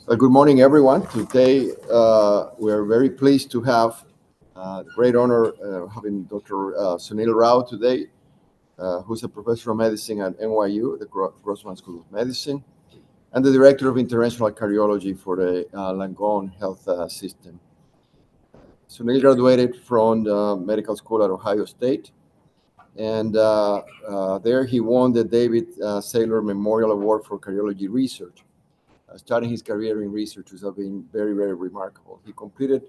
Good morning, everyone. Today, we are very pleased to have great honor having Dr. Sunil Rao today, who's a professor of medicine at NYU, the Grossman School of Medicine, and the director of interventional cardiology for the Langone Health System. Sunil graduated from the medical school at Ohio State, and there he won the David Saylor Memorial Award for Cardiology Research. Starting his career in research has been very, very remarkable. He completed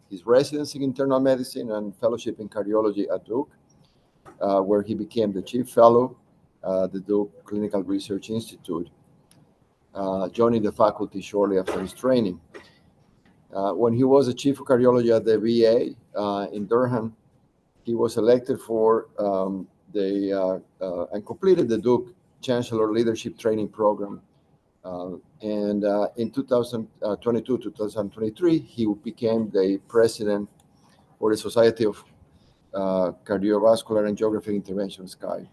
his residency in internal medicine and fellowship in cardiology at Duke, where he became the chief fellow at the Duke Clinical Research Institute, joining the faculty shortly after his training. When he was a chief of cardiology at the VA in Durham, he was elected for and completed the Duke Chancellor Leadership Training Program. And in 2022-2023, he became the president for the Society of Cardiovascular Angiography Intervention, SCI.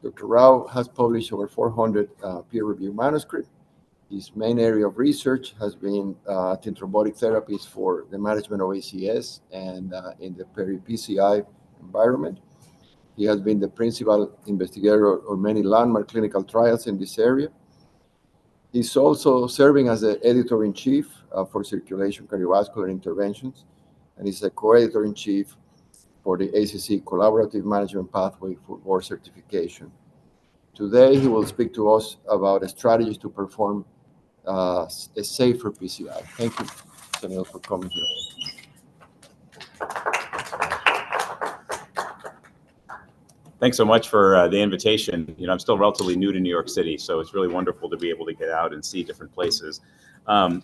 Dr. Rao has published over 400 peer-reviewed manuscripts. His main area of research has been antithrombotic therapies for the management of ACS and in the peri-PCI environment. He has been the principal investigator of many landmark clinical trials in this area. He's also serving as the editor-in-chief for Circulation Cardiovascular Interventions, and he's a co-editor-in-chief for the ACC Collaborative Management Pathway for Board Certification. Today, he will speak to us about strategies to perform a safer PCI. Thank you, Sunil, for coming here. Thanks so much for the invitation. You know, I'm still relatively new to New York City, so it's really wonderful to be able to get out and see different places. I'm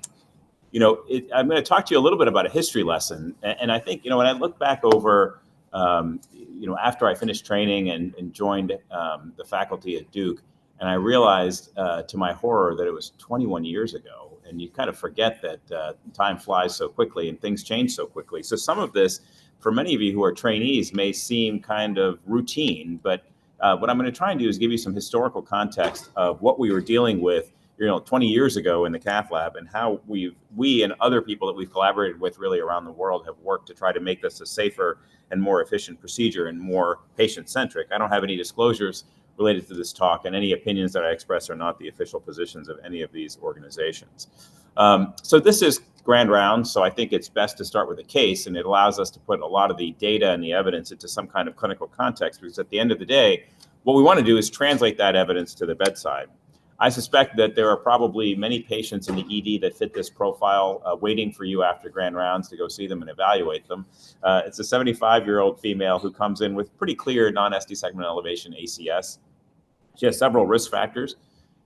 going to talk to you a little bit about a history lesson. And I think, when I look back over, after I finished training and joined the faculty at Duke, and I realized to my horror that it was 21 years ago. And you kind of forget that time flies so quickly and things change so quickly. So some of this, for many of you who are trainees, may seem kind of routine, but what I'm going to try and do is give you some historical context of what we were dealing with 20 years ago in the cath lab, and how we and other people that we've collaborated with really around the world have worked to try to make this a safer and more efficient procedure and more patient-centric. I don't have any disclosures related to this talk, and any opinions that I express are not the official positions of any of these organizations. So this is Grand Rounds, so I think it's best to start with a case, and it allows us to put a lot of the data and the evidence into some kind of clinical context, because at the end of the day, what we want to do is translate that evidence to the bedside. I suspect that there are probably many patients in the ED that fit this profile waiting for you after Grand Rounds to go see them and evaluate them. It's a 75-year-old female who comes in with pretty clear non-ST segment elevation ACS. She has several risk factors,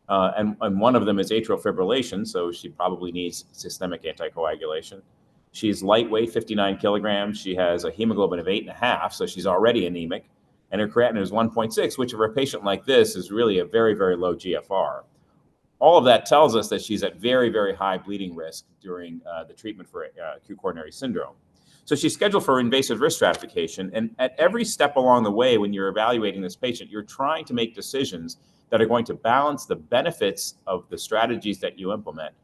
and one of them is atrial fibrillation, so she probably needs systemic anticoagulation. She's lightweight, 59 kilograms. She has a hemoglobin of 8.5, so she's already anemic. And her creatinine is 1.6, which for a patient like this is really a very, very low GFR. All of that tells us that she's at very, very high bleeding risk during the treatment for acute coronary syndrome. So she's scheduled for invasive risk stratification. And at every step along the way, when you're evaluating this patient, you're trying to make decisions that are going to balance the benefits of the strategies that you implement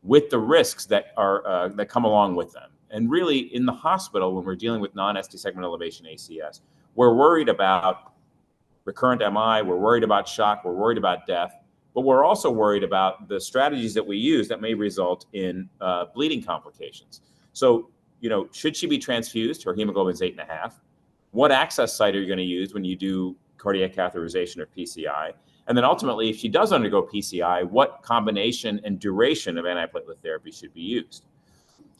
with the risks that are that come along with them. And really, in the hospital, when we're dealing with non-ST segment elevation ACS, we're worried about recurrent MI, we're worried about shock, we're worried about death, but we're also worried about the strategies that we use that may result in bleeding complications. So, should she be transfused? Her hemoglobin is 8.5. What access site are you going to use when you do cardiac catheterization or PCI? And then ultimately, if she does undergo PCI, what combination and duration of antiplatelet therapy should be used?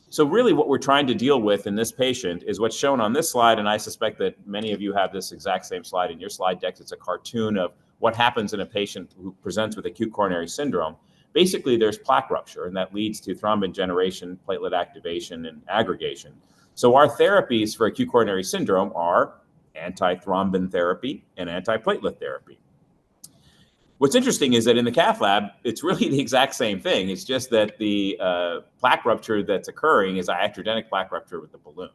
So really what we're trying to deal with in this patient is what's shown on this slide, and I suspect that many of you have this exact same slide in your slide decks. It's a cartoon of what happens in a patient who presents with acute coronary syndrome. Basically, there's plaque rupture, and that leads to thrombin generation, platelet activation, and aggregation. So our therapies for acute coronary syndrome are antithrombin therapy and antiplatelet therapy. What's interesting is that in the cath lab, it's really the exact same thing. It's just that the plaque rupture that's occurring is iatrogenic plaque rupture with the balloon.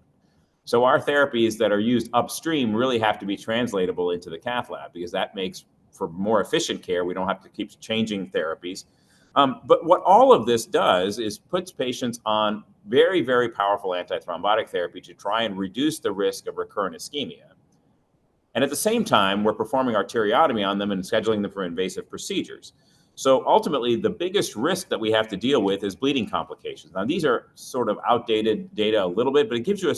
So our therapies that are used upstream really have to be translatable into the cath lab, because that makes for more efficient care. We don't have to keep changing therapies. But what all of this does is puts patients on very, very powerful antithrombotic therapy to try and reduce the risk of recurrent ischemia. And at the same time, we're performing arteriotomy on them and scheduling them for invasive procedures. So ultimately, the biggest risk that we have to deal with is bleeding complications. Now, these are sort of outdated data a little bit, but it gives you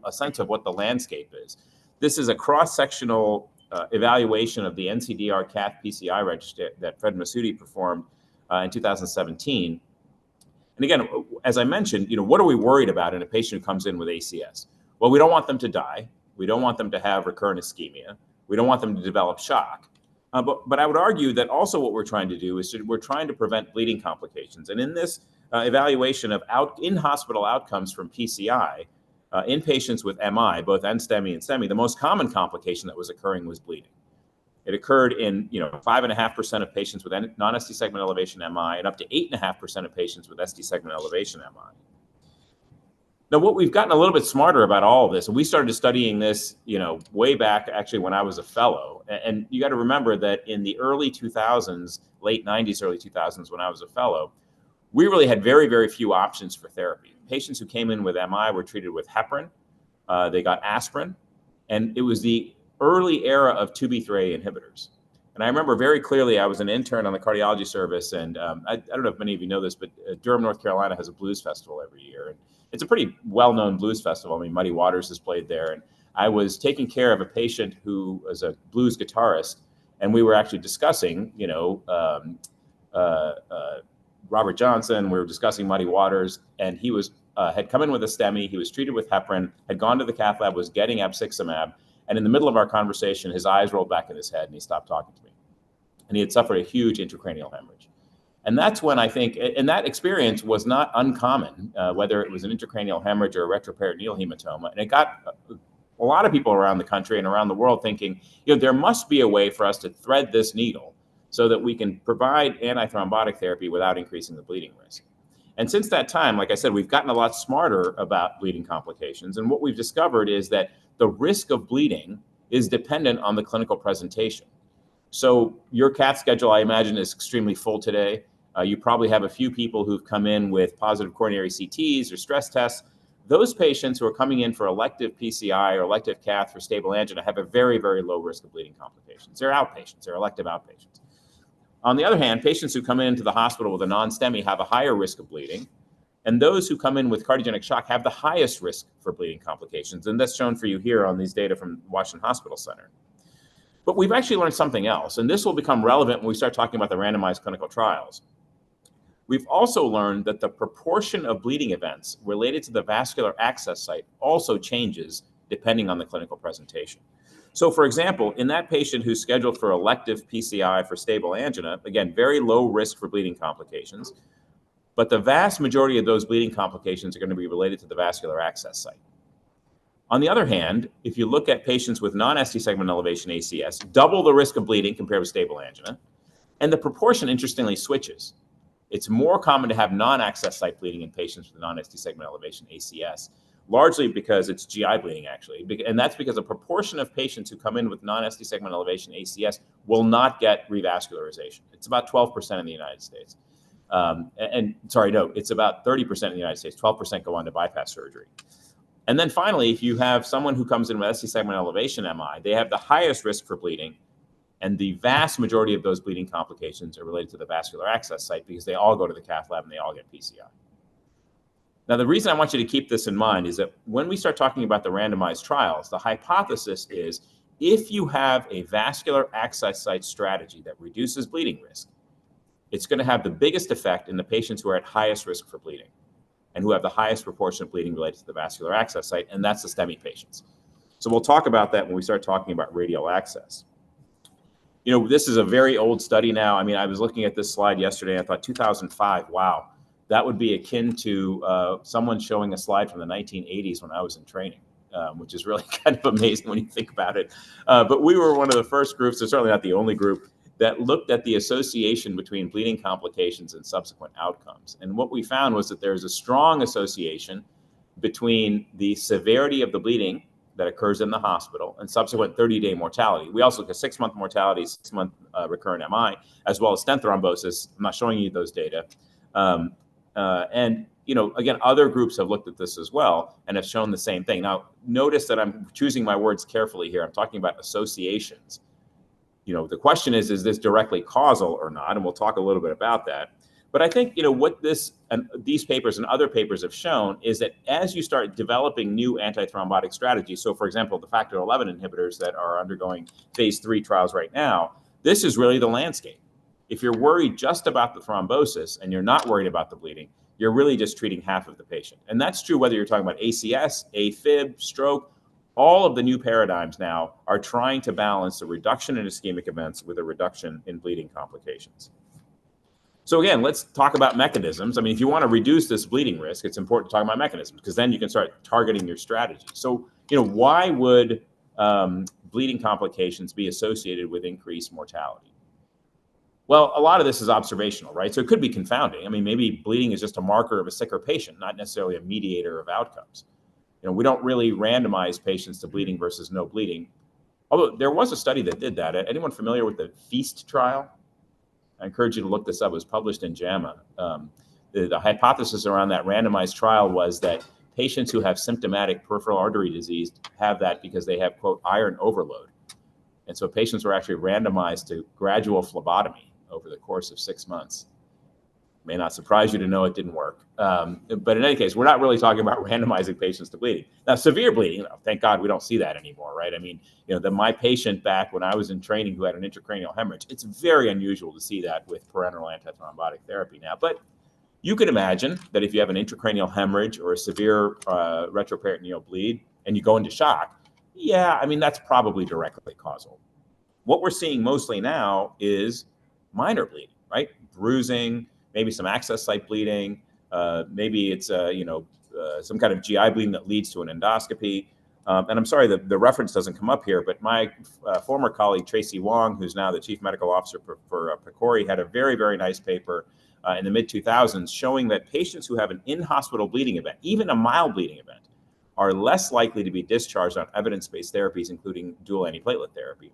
a sense of what the landscape is. This is a cross-sectional evaluation of the NCDR cath PCI register that Fred Masudi performed in 2017. And again, as I mentioned, what are we worried about in a patient who comes in with ACS? Well, we don't want them to die. We don't want them to have recurrent ischemia. We don't want them to develop shock. But I would argue that also what we're trying to do is we're trying to prevent bleeding complications. And in this evaluation of in-hospital outcomes from PCI in patients with MI, both NSTEMI and STEMI, the most common complication that was occurring was bleeding. It occurred in 5.5% of patients with non-ST segment elevation MI and up to 8.5% of patients with ST segment elevation MI. Now, what we've gotten a little bit smarter about all of this, and we started studying this, way back actually when I was a fellow. And you got to remember that in the early 2000s, late 90s, early 2000s, when I was a fellow, we really had very, very few options for therapy. Patients who came in with MI were treated with heparin. They got aspirin. And it was the early era of 2B3A inhibitors. And I remember very clearly, I was an intern on the cardiology service. And I don't know if many of you know this, but Durham, North Carolina has a blues festival every year. And it's a pretty well-known blues festival. I mean, Muddy Waters has played there. And I was taking care of a patient who was a blues guitarist. And we were actually discussing, Robert Johnson. We were discussing Muddy Waters. And he had come in with a STEMI. He was treated with heparin, had gone to the cath lab, was getting abciximab. And in the middle of our conversation, his eyes rolled back in his head and he stopped talking to me. And he had suffered a huge intracranial hemorrhage. And that's when I think, and that experience was not uncommon, whether it was an intracranial hemorrhage or a retroperitoneal hematoma. And it got a lot of people around the country and around the world thinking, there must be a way for us to thread this needle so that we can provide antithrombotic therapy without increasing the bleeding risk. And since that time, like I said, we've gotten a lot smarter about bleeding complications. And what we've discovered is that the risk of bleeding is dependent on the clinical presentation. So your cath schedule, I imagine, is extremely full today. You probably have a few people who've come in with positive coronary CTs or stress tests. Those patients who are coming in for elective PCI or elective cath for stable angina have a very, very low risk of bleeding complications. They're outpatients, they're elective outpatients. On the other hand, patients who come into the hospital with a non-STEMI have a higher risk of bleeding. And those who come in with cardiogenic shock have the highest risk for bleeding complications. And that's shown for you here on these data from Washington Hospital Center. But we've actually learned something else, and this will become relevant when we start talking about the randomized clinical trials. We've also learned that the proportion of bleeding events related to the vascular access site also changes depending on the clinical presentation. So for example, in that patient who's scheduled for elective PCI for stable angina, again, very low risk for bleeding complications, but the vast majority of those bleeding complications are going to be related to the vascular access site. On the other hand, if you look at patients with non-ST segment elevation ACS, double the risk of bleeding compared with stable angina, and the proportion interestingly switches. It's more common to have non-access site bleeding in patients with non-ST segment elevation ACS, largely because it's GI bleeding actually, and that's because a proportion of patients who come in with non-ST segment elevation ACS will not get revascularization. It's about 12% in the United States. It's about 30% in the United States, 12% go on to bypass surgery. And then finally, if you have someone who comes in with ST segment elevation MI, they have the highest risk for bleeding, and the vast majority of those bleeding complications are related to the vascular access site because they all go to the cath lab and they all get PCI. Now, the reason I want you to keep this in mind is that when we start talking about the randomized trials, the hypothesis is if you have a vascular access site strategy that reduces bleeding risk, it's going to have the biggest effect in the patients who are at highest risk for bleeding and who have the highest proportion of bleeding related to the vascular access site, and that's the STEMI patients. So we'll talk about that when we start talking about radial access. This is a very old study now. I mean, I was looking at this slide yesterday, and I thought 2005, wow, that would be akin to someone showing a slide from the 1980s when I was in training, which is really kind of amazing when you think about it. But we were one of the first groups, and certainly not the only group, that looked at the association between bleeding complications and subsequent outcomes. And what we found was that there's a strong association between the severity of the bleeding that occurs in the hospital and subsequent 30-day mortality. We also look at 6-month mortality, 6-month recurrent MI, as well as stent thrombosis. I'm not showing you those data. And again, other groups have looked at this as well and have shown the same thing. Now, notice that I'm choosing my words carefully here. I'm talking about associations. The question is this directly causal or not? And we'll talk a little bit about that. But I think, what these papers and other papers have shown is that as you start developing new antithrombotic strategies, so for example, the factor 11 inhibitors that are undergoing phase 3 trials right now, this is really the landscape. If you're worried just about the thrombosis and you're not worried about the bleeding, you're really just treating half of the patient. And that's true whether you're talking about ACS, AFib, stroke. All of the new paradigms now are trying to balance a reduction in ischemic events with a reduction in bleeding complications. So again, let's talk about mechanisms. I mean, if you want to reduce this bleeding risk, it's important to talk about mechanisms because then you can start targeting your strategy. So, why would bleeding complications be associated with increased mortality? Well, a lot of this is observational, right? So it could be confounding. I mean, maybe bleeding is just a marker of a sicker patient, not necessarily a mediator of outcomes. We don't really randomize patients to bleeding versus no bleeding. Although there was a study that did that. Anyone familiar with the FEAST trial? I encourage you to look this up. It was published in JAMA. The hypothesis around that randomized trial was that patients who have symptomatic peripheral artery disease have that because they have, quote, iron overload. And so patients were actually randomized to gradual phlebotomy over the course of 6 months. May not surprise you to know it didn't work. But in any case, we're not really talking about randomizing patients to bleeding. Now, severe bleeding, thank God we don't see that anymore, right? I mean, my patient back when I was in training who had an intracranial hemorrhage, it's very unusual to see that with parenteral antithrombotic therapy now. But you can imagine that if you have an intracranial hemorrhage or a severe retroperitoneal bleed and you go into shock, yeah, I mean, that's probably directly causal. What we're seeing mostly now is minor bleeding, right? Bruising, maybe some access site bleeding, maybe it's some kind of GI bleeding that leads to an endoscopy. And I'm sorry, the reference doesn't come up here, but my former colleague, Tracy Wong, who's now the chief medical officer for PCORI, had a very, very nice paper in the mid-2000s showing that patients who have an in-hospital bleeding event, even a mild bleeding event, are less likely to be discharged on evidence-based therapies, including dual antiplatelet therapy.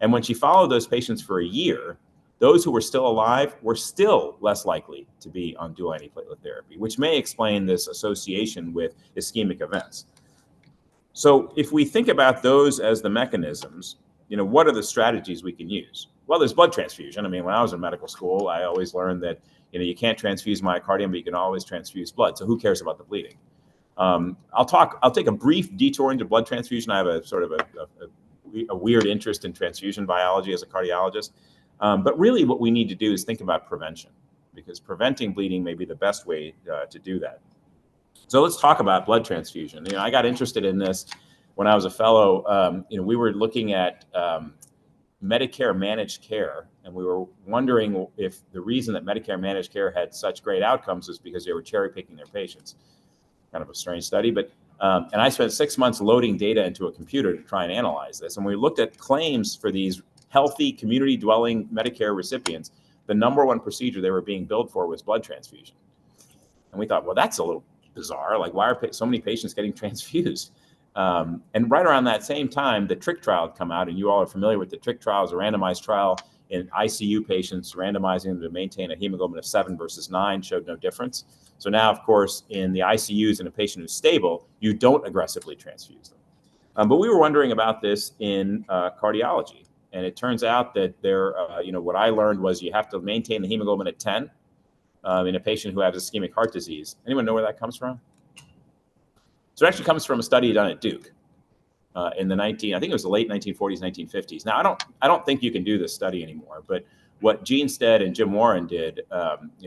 And when she followed those patients for a year, those who were still alive were still less likely to be on dual antiplatelet therapy, which may explain this association with ischemic events. So if we think about those as the mechanisms, what are the strategies we can use? Well, there's blood transfusion. I mean, when I was in medical school, I always learned that, you can't transfuse myocardium, but you can always transfuse blood. So who cares about the bleeding? I'll take a brief detour into blood transfusion. I have a sort of a weird interest in transfusion biology as a cardiologist. But really what we need to do is think about prevention, because preventing bleeding may be the best way to do that. So let's talk about blood transfusion. I got interested in this when I was a fellow. We were looking at Medicare managed care, and we were wondering if the reason that Medicare managed care had such great outcomes was because they were cherry picking their patients. Kind of a strange study, but and I spent 6 months loading data into a computer to try and analyze this. And we looked at claims for these healthy community-dwelling Medicare recipients. The number one procedure they were being billed for was blood transfusion. And we thought, well, that's a little bizarre. Like, why are so many patients getting transfused? And right around that same time, the TRICK trial had come out, and you all are familiar with the TRICK trial. It was a randomized trial in ICU patients, randomizing them to maintain a hemoglobin of 7 versus 9, showed no difference. So now, of course, in the ICUs in a patient who's stable, you don't aggressively transfuse them. But we were wondering about this in cardiology. And it turns out that what I learned was you have to maintain the hemoglobin at 10 in a patient who has ischemic heart disease. Anyone know where that comes from? So it actually comes from a study done at Duke in I think it was the late 1940s, 1950s. Now, I don't think you can do this study anymore, but what Gene Stead and Jim Warren did,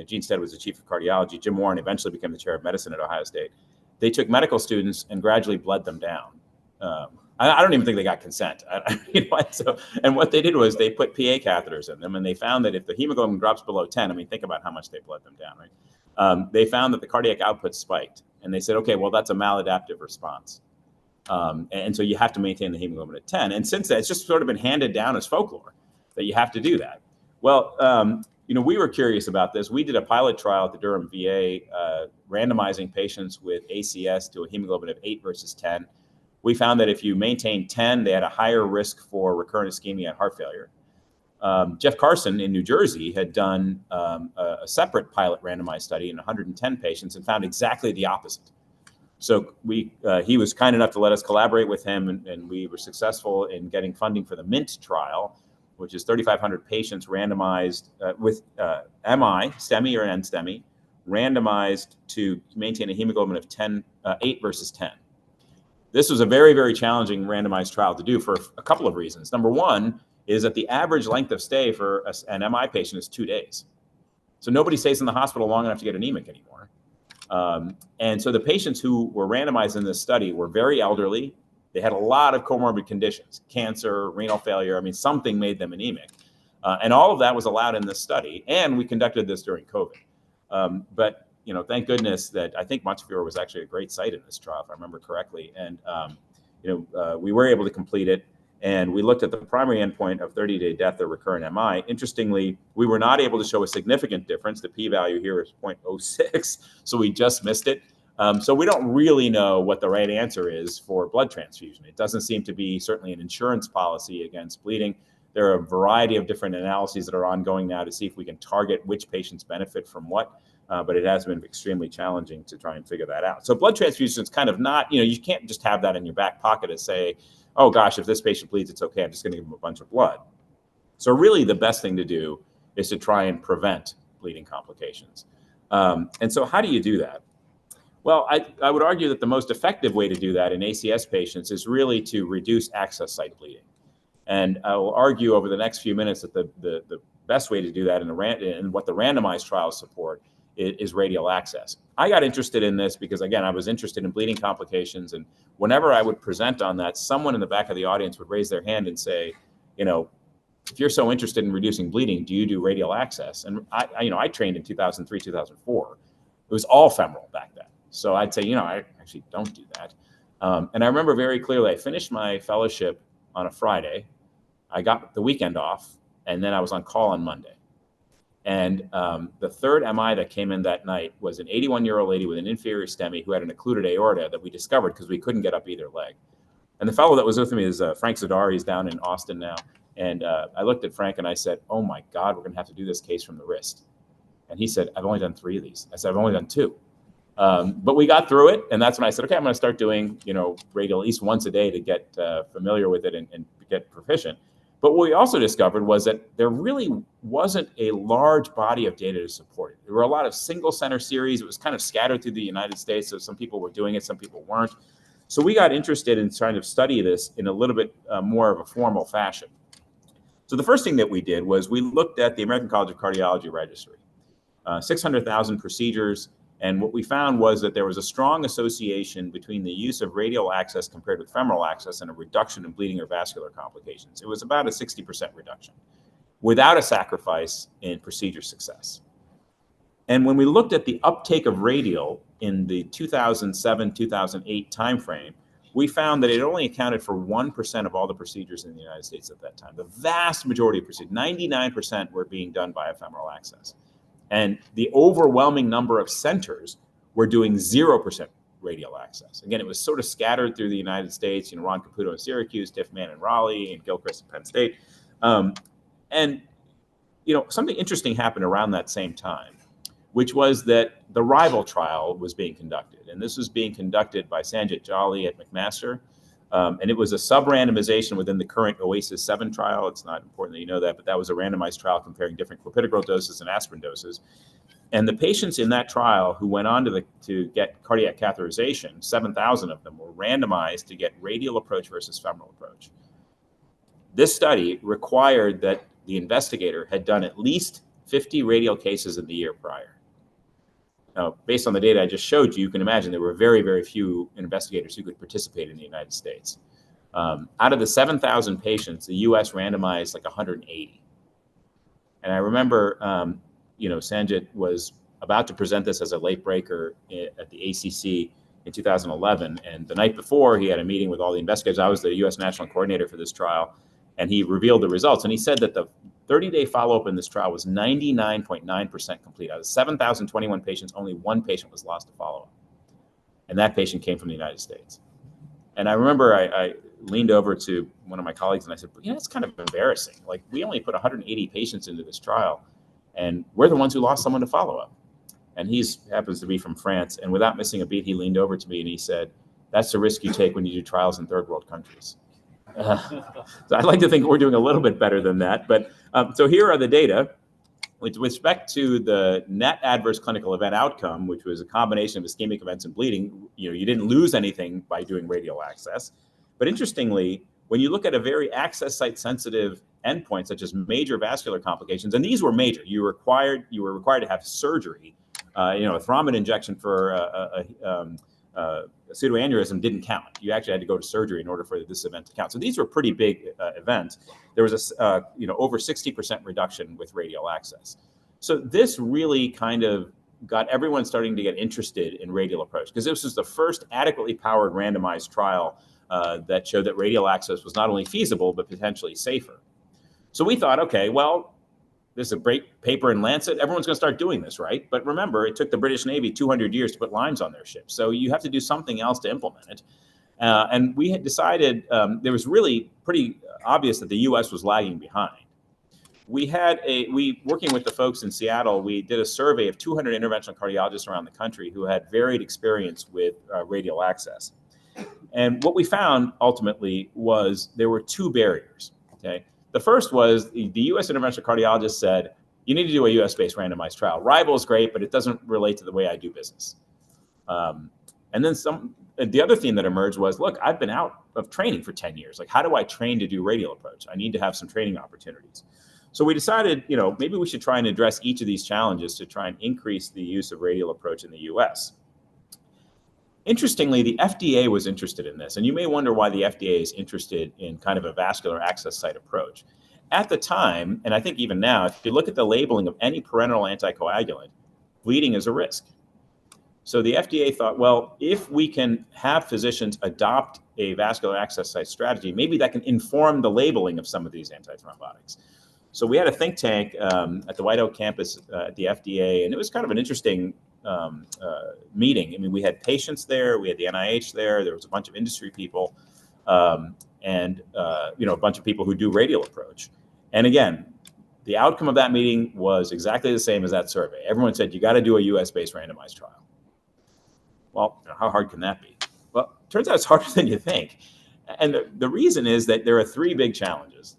Gene Stead was the chief of cardiology. Jim Warren eventually became the chair of medicine at Ohio State. They took medical students and gradually bled them down. I don't even think they got consent. And what they did was they put PA catheters in them, and they found that if the hemoglobin drops below 10, I mean, think about how much they bled them down, right? They found that the cardiac output spiked, and they said, okay, well, that's a maladaptive response. And so you have to maintain the hemoglobin at 10. And since then, it's just sort of been handed down as folklore that you have to do that. Well, we were curious about this. We did a pilot trial at the Durham VA, randomizing patients with ACS to a hemoglobin of 8 versus 10. We found that if you maintained 10, they had a higher risk for recurrent ischemia and heart failure. Jeff Carson in New Jersey had done a separate pilot randomized study in 110 patients and found exactly the opposite. So he was kind enough to let us collaborate with him, and we were successful in getting funding for the MINT trial, which is 3,500 patients randomized with MI, STEMI or NSTEMI, randomized to maintain a hemoglobin of 8 versus 10. This was a very, very challenging randomized trial to do for a couple of reasons. Number one is that the average length of stay for an MI patient is 2 days. So nobody stays in the hospital long enough to get anemic anymore. And so the patients who were randomized in this study were very elderly. They had a lot of comorbid conditions, cancer, renal failure. I mean, something made them anemic. And all of that was allowed in this study. And we conducted this during COVID. But thank goodness that I think Montefiore was actually a great site in this trial, if I remember correctly. And, we were able to complete it. And we looked at the primary endpoint of 30-day death or recurrent MI. Interestingly, we were not able to show a significant difference. The p-value here is 0.06, so we just missed it. So we don't really know what the right answer is for blood transfusion. It doesn't seem to be certainly an insurance policy against bleeding. There are a variety of different analyses that are ongoing now to see if we can target which patients benefit from what. But it has been extremely challenging to try and figure that out. So blood transfusion is kind of not, you can't just have that in your back pocket and say, oh gosh, if this patient bleeds, it's okay, I'm just going to give them a bunch of blood. So really the best thing to do is to try and prevent bleeding complications. And so how do you do that? Well, I would argue that the most effective way to do that in ACS patients is really to reduce access site bleeding. And I will argue over the next few minutes that the best way to do that and what the randomized trials support is radial access. I got interested in this because, again, I was interested in bleeding complications. And whenever I would present on that, someone in the back of the audience would raise their hand and say, if you're so interested in reducing bleeding, do you do radial access? And I trained in 2003, 2004. It was all femoral back then. So I'd say, I actually don't do that. And I remember very clearly, I finished my fellowship on a Friday. I got the weekend off, and then I was on call on Monday. And the third MI that came in that night was an 81-year-old lady with an inferior STEMI who had an occluded aorta that we discovered because we couldn't get up either leg. And the fellow that was with me is Frank Zadar. He's down in Austin now. And I looked at Frank and I said, oh my God, we're going to have to do this case from the wrist. And he said, I've only done 3 of these. I said, I've only done 2. But we got through it. And that's when I said, okay, I'm going to start doing, radial at least once a day to get familiar with it and get proficient. But what we also discovered was that there really wasn't a large body of data to support it. There were a lot of single center series. It was kind of scattered through the United States. So some people were doing it, some people weren't. So we got interested in trying to study this in a little bit more of a formal fashion. So the first thing that we did was we looked at the American College of Cardiology registry, 600,000 procedures. And what we found was that there was a strong association between the use of radial access compared with femoral access and a reduction in bleeding or vascular complications. It was about a 60% reduction without a sacrifice in procedure success. And when we looked at the uptake of radial in the 2007-2008 timeframe, we found that it only accounted for 1% of all the procedures in the United States at that time. The vast majority of procedures, 99%, were being done via femoral access. And the overwhelming number of centers were doing 0% radial access. Again, it was sort of scattered through the United States, Ron Caputo in Syracuse, Tiff Mann in Raleigh, and Gilchrist in Penn State. And something interesting happened around that same time, which was that the rival trial was being conducted. And this was being conducted by Sanjit Jolly at McMaster. And it was a sub-randomization within the current OASIS 7 trial. It's not important that you know that, but that was a randomized trial comparing different clopidogrel doses and aspirin doses. And the patients in that trial who went on to get cardiac catheterization, 7,000 of them were randomized to get radial approach versus femoral approach. This study required that the investigator had done at least 50 radial cases in the year prior. Now, based on the data I just showed you, you can imagine there were very, very few investigators who could participate in the United States. Out of the 7,000 patients, the U.S. randomized like 180. And I remember, Sanjit was about to present this as a late breaker at the ACC in 2011. And the night before, he had a meeting with all the investigators. I was the U.S. national coordinator for this trial. And he revealed the results. And he said that the 30-day follow-up in this trial was 99.9% complete. Out of 7,021 patients, only one patient was lost to follow-up. And that patient came from the United States. And I remember I leaned over to one of my colleagues and I said, it's kind of embarrassing. Like, we only put 180 patients into this trial, and we're the ones who lost someone to follow-up. And he happens to be from France. And without missing a beat, he leaned over to me and he said, "That's the risk you take when you do trials in third world countries." So I'd like to think we're doing a little bit better than that. But so here are the data. With respect to the net adverse clinical event outcome, which was a combination of ischemic events and bleeding, you didn't lose anything by doing radial access. But interestingly, when you look at a very access site sensitive endpoint, such as major vascular complications, and these were major, you were required to have surgery. A thrombin injection for a pseudoaneurysm didn't count. You actually had to go to surgery in order for this event to count. So these were pretty big events. There was a over 60% reduction with radial access. So this really kind of got everyone starting to get interested in radial approach, because this was the first adequately powered randomized trial that showed that radial access was not only feasible but potentially safer. So we thought, okay, well, this is a great paper in Lancet. Everyone's going to start doing this, right? But remember, it took the British Navy 200 years to put lines on their ships. So you have to do something else to implement it. And we had decided, there was really pretty obvious that the US was lagging behind. Working with the folks in Seattle, we did a survey of 200 interventional cardiologists around the country who had varied experience with radial access. And what we found ultimately was there were two barriers, okay? The first was the US interventional cardiologist said, you need to do a US-based randomized trial. Rival is great, but it doesn't relate to the way I do business. And then the other theme that emerged was, look, I've been out of training for 10 years. Like, how do I train to do radial approach? I need to have some training opportunities. So we decided, maybe we should try and address each of these challenges to try and increase the use of radial approach in the US. Interestingly, the FDA was interested in this, and you may wonder why the FDA is interested in kind of a vascular access site approach. At the time, and I think even now, if you look at the labeling of any parenteral anticoagulant, bleeding is a risk. So the FDA thought, well, if we can have physicians adopt a vascular access site strategy, maybe that can inform the labeling of some of these antithrombotics. So we had a think tank at the White Oak campus at the FDA, and it was kind of an interesting meeting. I mean, we had patients there, we had the NIH there was a bunch of industry people, and a bunch of people who do radial approach. And again, the outcome of that meeting was exactly the same as that survey. Everyone said, you got to do a US-based randomized trial. Well, how hard can that be? Well, it turns out it's harder than you think. And the reason is that there are three big challenges.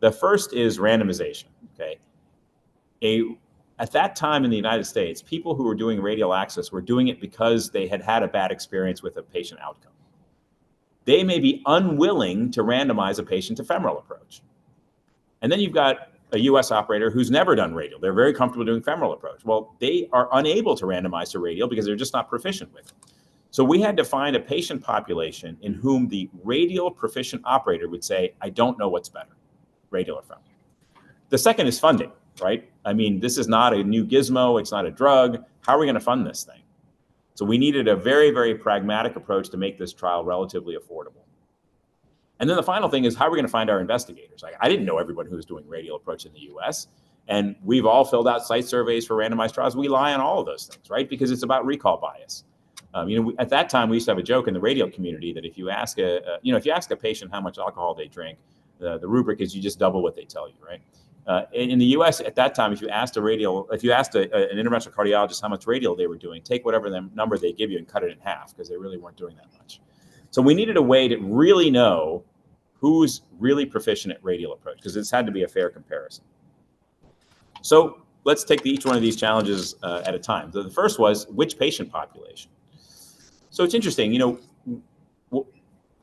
The first is randomization, okay? At that time in the United States, people who were doing radial access were doing it because they had had a bad experience with a patient outcome. They may be unwilling to randomize a patient to femoral approach. And then you've got a US operator who's never done radial. They're very comfortable doing femoral approach. Well, they are unable to randomize to radial because they're just not proficient with it. So we had to find a patient population in whom the radial proficient operator would say, I don't know what's better, radial or femoral. The second is funding. Right? I mean, this is not a new gizmo. It's not a drug. How are we going to fund this thing? So we needed a very, very pragmatic approach to make this trial relatively affordable. And then the final thing is, how are we going to find our investigators? Like, I didn't know everyone who was doing radial approach in the US. And we've all filled out site surveys for randomized trials. We lie on all of those things, right? Because it's about recall bias. At that time, we used to have a joke in the radial community that if you ask if you ask a patient how much alcohol they drink, the rubric is you just double what they tell you, right? In the US at that time, if you asked an interventional cardiologist how much radial they were doing, take whatever number they give you and cut it in half, because they really weren't doing that much. So we needed a way to really know who's really proficient at radial approach, because this had to be a fair comparison. So let's take each one of these challenges at a time. So the first was, which patient population? So it's interesting,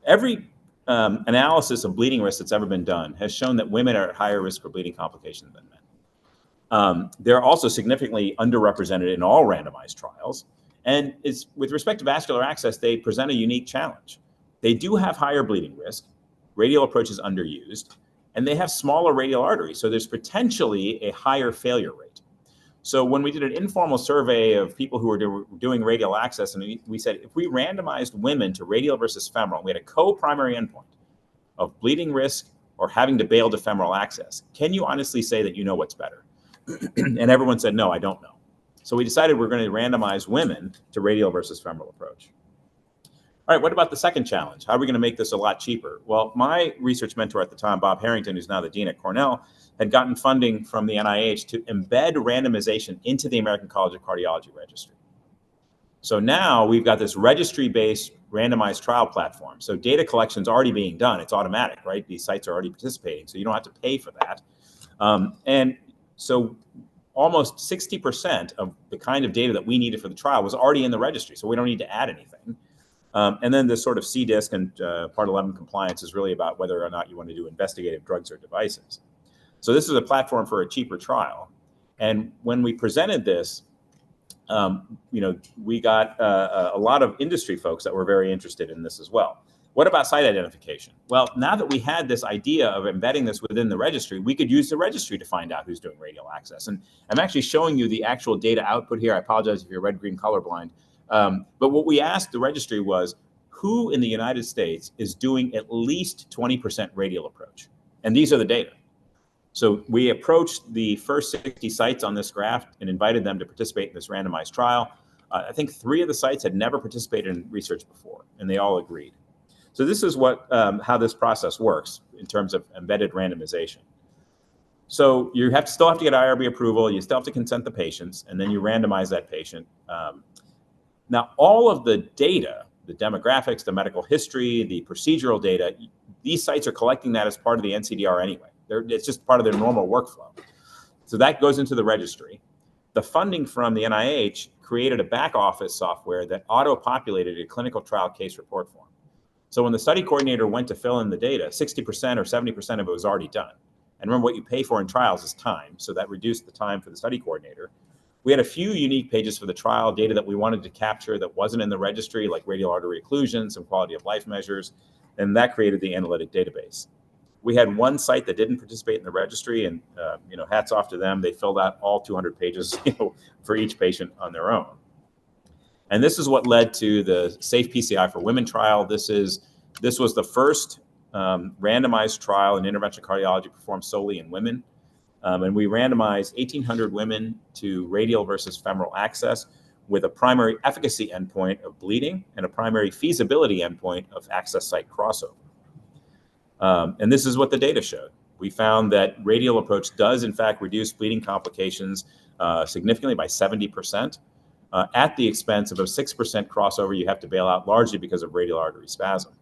every analysis of bleeding risk that's ever been done has shown that women are at higher risk for bleeding complications than men. They're also significantly underrepresented in all randomized trials. And with respect to vascular access, they present a unique challenge. They do have higher bleeding risk. Radial approach is underused, and they have smaller radial arteries. So there's potentially a higher failure rate. So when we did an informal survey of people who were doing radial access, and we said, if we randomized women to radial versus femoral, we had a co-primary endpoint of bleeding risk or having to bail to femoral access, can you honestly say that you know what's better? And everyone said, no, I don't know. So we decided we're going to randomize women to radial versus femoral approach. All right, what about the second challenge? How are we going to make this a lot cheaper? Well, my research mentor at the time, Bob Harrington, who's now the dean at Cornell, had gotten funding from the NIH to embed randomization into the American College of Cardiology registry. So now we've got this registry-based randomized trial platform. So data collection is already being done. It's automatic, right? These sites are already participating, so you don't have to pay for that. And so almost 60% of the kind of data that we needed for the trial was already in the registry, so we don't need to add anything. And then the sort of CDISC and Part 11 compliance is really about whether or not you want to do investigative drugs or devices. So this is a platform for a cheaper trial. And when we presented this, we got a lot of industry folks that were very interested in this as well. What about site identification? Well, now that we had this idea of embedding this within the registry, we could use the registry to find out who's doing radial access. And I'm actually showing you the actual data output here. I apologize if you're red-green colorblind. But what we asked the registry was, who in the United States is doing at least 20% radial approach? And these are the data. So we approached the first 60 sites on this graph and invited them to participate in this randomized trial. I think 3 of the sites had never participated in research before, and they all agreed. So this is how this process works in terms of embedded randomization. So you still have to get IRB approval, you still have to consent the patients, and then you randomize that patient. Now, all of the data, the demographics, the medical history, the procedural data, these sites are collecting that as part of the NCDR anyway. It's just part of their normal workflow. So that goes into the registry. The funding from the NIH created a back office software that auto-populated a clinical trial case report form. So when the study coordinator went to fill in the data, 60% or 70% of it was already done. And remember, what you pay for in trials is time, so that reduced the time for the study coordinator. We had a few unique pages for the trial, data that we wanted to capture that wasn't in the registry, like radial artery occlusion, some quality of life measures, and that created the analytic database. We had one site that didn't participate in the registry, and hats off to them. They filled out all 200 pages for each patient on their own. And this is what led to the Safe PCI for Women trial. This was the first randomized trial in interventional cardiology performed solely in women. And we randomized 1,800 women to radial versus femoral access with a primary efficacy endpoint of bleeding and a primary feasibility endpoint of access site crossover. And this is what the data showed. We found that radial approach does, in fact, reduce bleeding complications significantly by 70%. At the expense of a 6% crossover you have to bail out, largely because of radial artery spasm.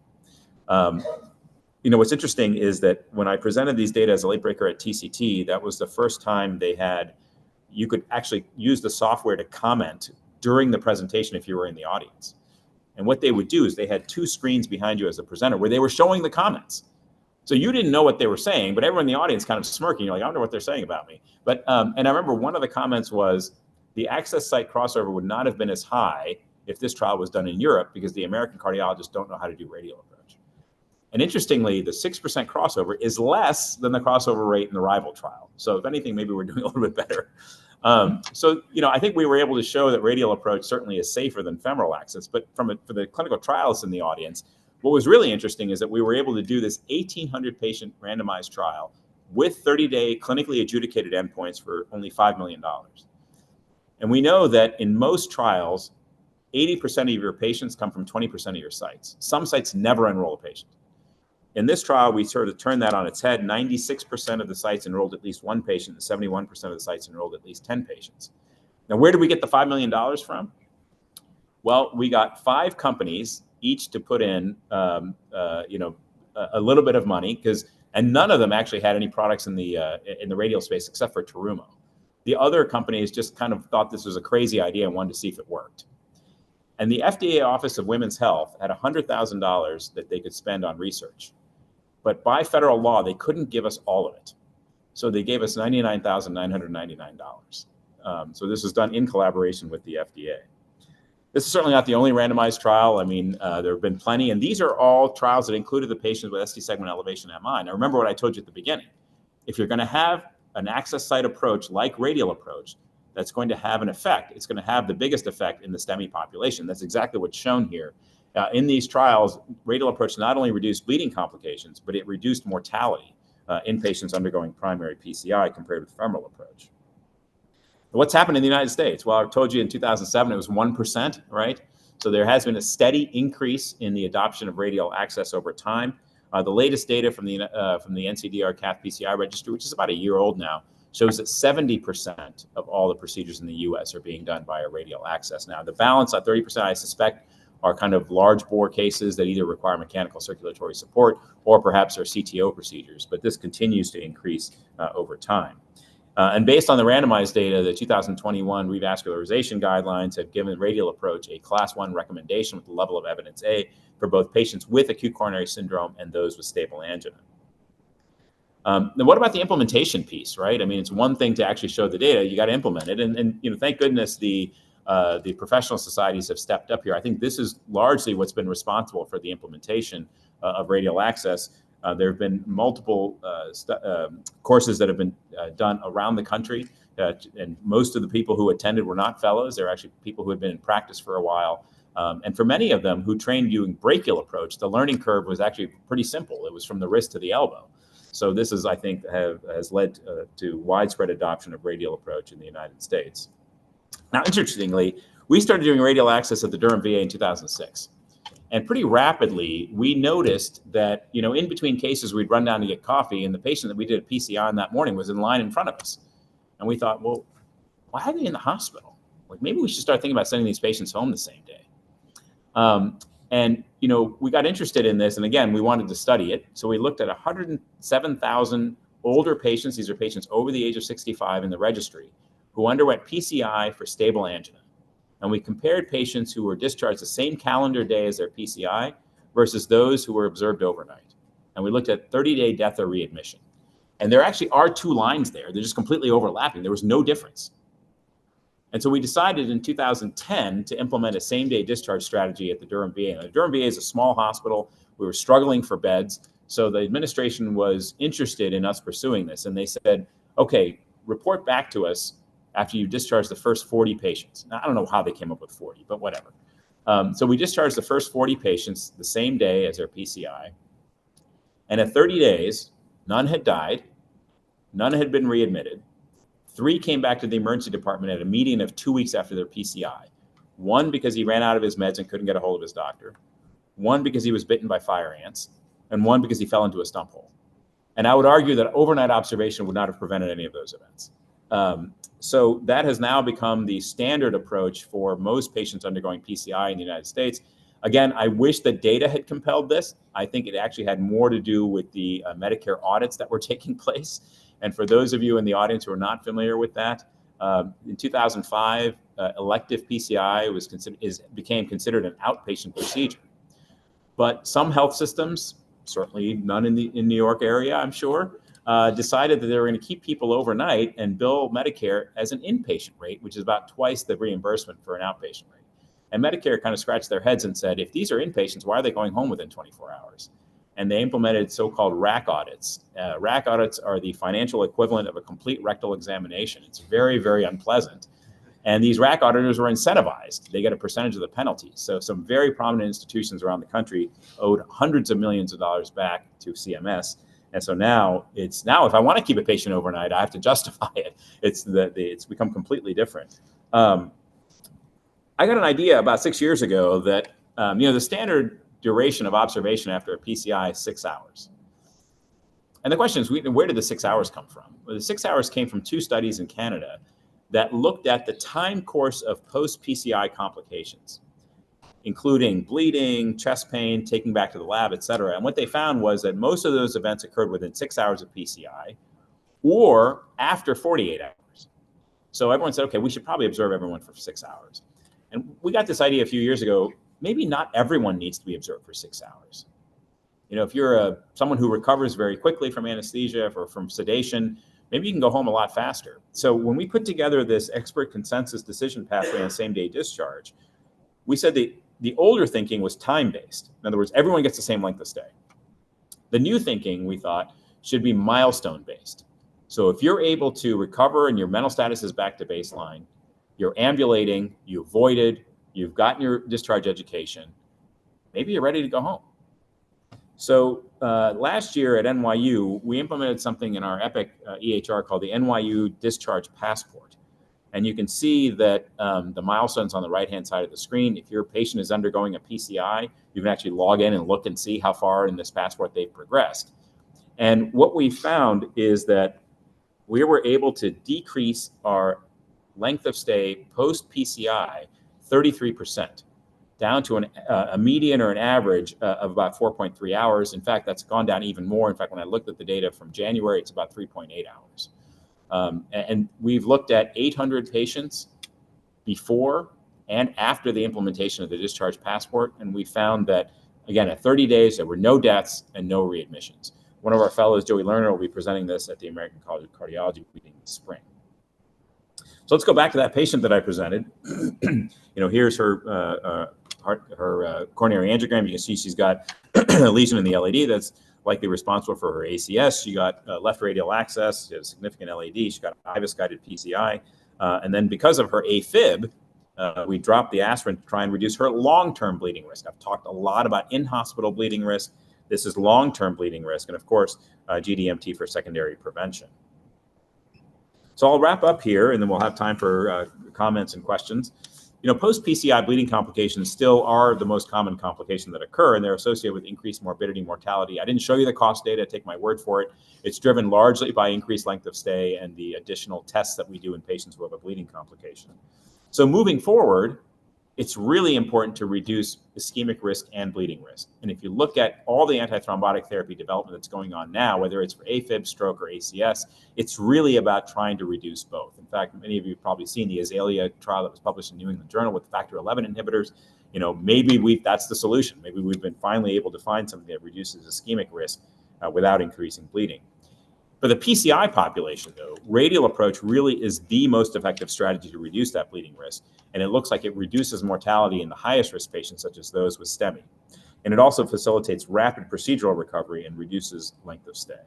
What's interesting is that when I presented these data as a late breaker at TCT, that was the first time you could actually use the software to comment during the presentation if you were in the audience. And what they would do is they had 2 screens behind you as a presenter where they were showing the comments. So you didn't know what they were saying, but everyone in the audience kind of smirking. You're like, I wonder what they're saying about me. But and I remember one of the comments was, the access site crossover would not have been as high if this trial was done in Europe because the American cardiologists don't know how to do radial approach. And interestingly, the 6% crossover is less than the crossover rate in the rival trial. So if anything, maybe we're doing a little bit better. I think we were able to show that radial approach certainly is safer than femoral access. But for the clinical trials in the audience, what was really interesting is that we were able to do this 1,800 patient randomized trial with 30-day clinically adjudicated endpoints for only $5 million. And we know that in most trials, 80% of your patients come from 20% of your sites. Some sites never enroll a patient. In this trial, we sort of turned that on its head. 96% of the sites enrolled at least 1 patient, and 71% of the sites enrolled at least 10 patients. Now, where did we get the $5 million from? Well, we got 5 companies, each to put in a little bit of money, and none of them actually had any products in the radial space except for Terumo. The other companies just kind of thought this was a crazy idea and wanted to see if it worked. And the FDA Office of Women's Health had $100,000 that they could spend on research. But by federal law, they couldn't give us all of it. So they gave us $99,999. So this was done in collaboration with the FDA. This is certainly not the only randomized trial. I mean, there have been plenty. And these are all trials that included the patients with ST segment elevation MI. Now, remember what I told you at the beginning. If you're going to have an access site approach like radial approach that's going to have an effect, it's going to have the biggest effect in the STEMI population. That's exactly what's shown here. In these trials, radial approach not only reduced bleeding complications, but it reduced mortality in patients undergoing primary PCI compared with femoral approach. What's happened in the United States? Well, I told you in 2007 it was 1%, right? So there has been a steady increase in the adoption of radial access over time. The latest data from the NCDR Cath PCI registry, which is about a year old now, shows that 70% of all the procedures in the US are being done via radial access now. The balance at 30%, I suspect, are kind of large bore cases that either require mechanical circulatory support or perhaps are CTO procedures, but this continues to increase over time. And based on the randomized data, the 2021 revascularization guidelines have given radial approach a class 1 recommendation with the level of evidence A for both patients with acute coronary syndrome and those with stable angina. Now, what about the implementation piece, right? I mean, it's one thing to actually show the data, you got to implement it. And you know, thank goodness the professional societies have stepped up here. I think this is largely what's been responsible for the implementation of radial access. There have been multiple courses that have been done around the country, and most of the people who attended were not fellows. They're actually people who had been in practice for a while. And for many of them who trained using brachial approach, the learning curve was actually pretty simple. It was from the wrist to the elbow. So this is, I think, has led to widespread adoption of radial approach in the United States. Now, interestingly, we started doing radial access at the Durham VA in 2006. And pretty rapidly, we noticed that, you know, in between cases, we'd run down to get coffee, and the patient that we did a PCI on that morning was in line in front of us. And we thought, well, why are they in the hospital? Like, maybe we should start thinking about sending these patients home the same day. And, you know, we got interested in this, and again, we wanted to study it. So we looked at 107,000 older patients. These are patients over the age of 65 in the registry who underwent PCI for stable angina. And we compared patients who were discharged the same calendar day as their PCI versus those who were observed overnight. And we looked at 30-day death or readmission. And there actually are two lines there. They're just completely overlapping. There was no difference. And so we decided in 2010 to implement a same-day discharge strategy at the Durham VA. Now, the Durham VA is a small hospital. We were struggling for beds. So the administration was interested in us pursuing this. And they said, okay, report back to us after you discharge the first 40 patients. Now, I don't know how they came up with 40, but whatever. So we discharged the first 40 patients the same day as their PCI. And at 30 days, none had died. None had been readmitted. 3 came back to the emergency department at a median of 2 weeks after their PCI. 1 because he ran out of his meds and couldn't get a hold of his doctor. 1 because he was bitten by fire ants. And 1 because he fell into a stump hole. And I would argue that overnight observation would not have prevented any of those events. So that has now become the standard approach for most patients undergoing PCI in the United States. Again, I wish that data had compelled this. I think it actually had more to do with the Medicare audits that were taking place. And for those of you in the audience who are not familiar with that, in 2005, elective PCI became considered an outpatient procedure. But some health systems, certainly none in New York area, I'm sure, decided that they were going to keep people overnight and bill Medicare as an inpatient rate, which is about twice the reimbursement for an outpatient rate. And Medicare kind of scratched their heads and said, if these are inpatients, why are they going home within 24 hours? And they implemented so-called RAC audits. RAC audits are the financial equivalent of a complete rectal examination. It's very, very unpleasant. And these RAC auditors were incentivized. They get a percentage of the penalty. So some very prominent institutions around the country owed hundreds of millions of dollars back to CMS. And so now if I want to keep a patient overnight, I have to justify it. It's become completely different. I got an idea about 6 years ago that the standard duration of observation after a PCI is 6 hours. And the question is, where did the 6 hours come from? Well, the 6 hours came from 2 studies in Canada that looked at the time course of post-PCI complications, including bleeding, chest pain, taking back to the lab, et cetera. And what they found was that most of those events occurred within 6 hours of PCI or after 48 hours. So everyone said, okay, we should probably observe everyone for 6 hours. And we got this idea a few years ago, maybe not everyone needs to be observed for 6 hours. You know, if you're someone who recovers very quickly from anesthesia or from sedation, maybe you can go home a lot faster. So when we put together this expert consensus decision pathway on same-day discharge, we said the older thinking was time-based. In other words, everyone gets the same length of stay. The new thinking, we thought, should be milestone-based. So if you're able to recover and your mental status is back to baseline, you're ambulating, you avoided, you've gotten your discharge education, maybe you're ready to go home. So last year at NYU, we implemented something in our EPIC EHR called the NYU Discharge Passport. And you can see that the milestones on the right-hand side of the screen, if your patient is undergoing a PCI, you can actually log in and look and see how far in this passport they've progressed. And what we found is that we were able to decrease our length of stay post-PCI 33%, down to a median or an average of about 4.3 hours. In fact, that's gone down even more. In fact, when I looked at the data from January, it's about 3.8 hours. And we've looked at 800 patients before and after the implementation of the discharge passport, and we found that, again, at 30 days, there were no deaths and no readmissions. One of our fellows, Joey Lerner, will be presenting this at the American College of Cardiology meeting this spring. So let's go back to that patient that I presented. Here's her coronary angiogram. You can see she's got a lesion in the LAD that's likely responsible for her ACS. She got left radial access. She had a significant LAD. She got IVUS-guided PCI. And then because of her AFib, we dropped the aspirin to try and reduce her long-term bleeding risk. I've talked a lot about in-hospital bleeding risk. This is long-term bleeding risk. And of course, GDMT for secondary prevention. So I'll wrap up here, and then we'll have time for comments and questions. Post-PCI bleeding complications still are the most common complication that occur, and they're associated with increased morbidity, mortality. I didn't show you the cost data, take my word for it. It's driven largely by increased length of stay and the additional tests that we do in patients who have a bleeding complication. So moving forward, it's really important to reduce ischemic risk and bleeding risk. And if you look at all the antithrombotic therapy development that's going on now, whether it's for AFib, stroke, or ACS, it's really about trying to reduce both. In fact, many of you have probably seen the Azalea trial that was published in New England Journal with factor 11 inhibitors. Maybe that's the solution. Maybe we've been finally able to find something that reduces ischemic risk without increasing bleeding. For the PCI population, though, radial approach really is the most effective strategy to reduce that bleeding risk. And it looks like it reduces mortality in the highest risk patients, such as those with STEMI. And it also facilitates rapid procedural recovery and reduces length of stay.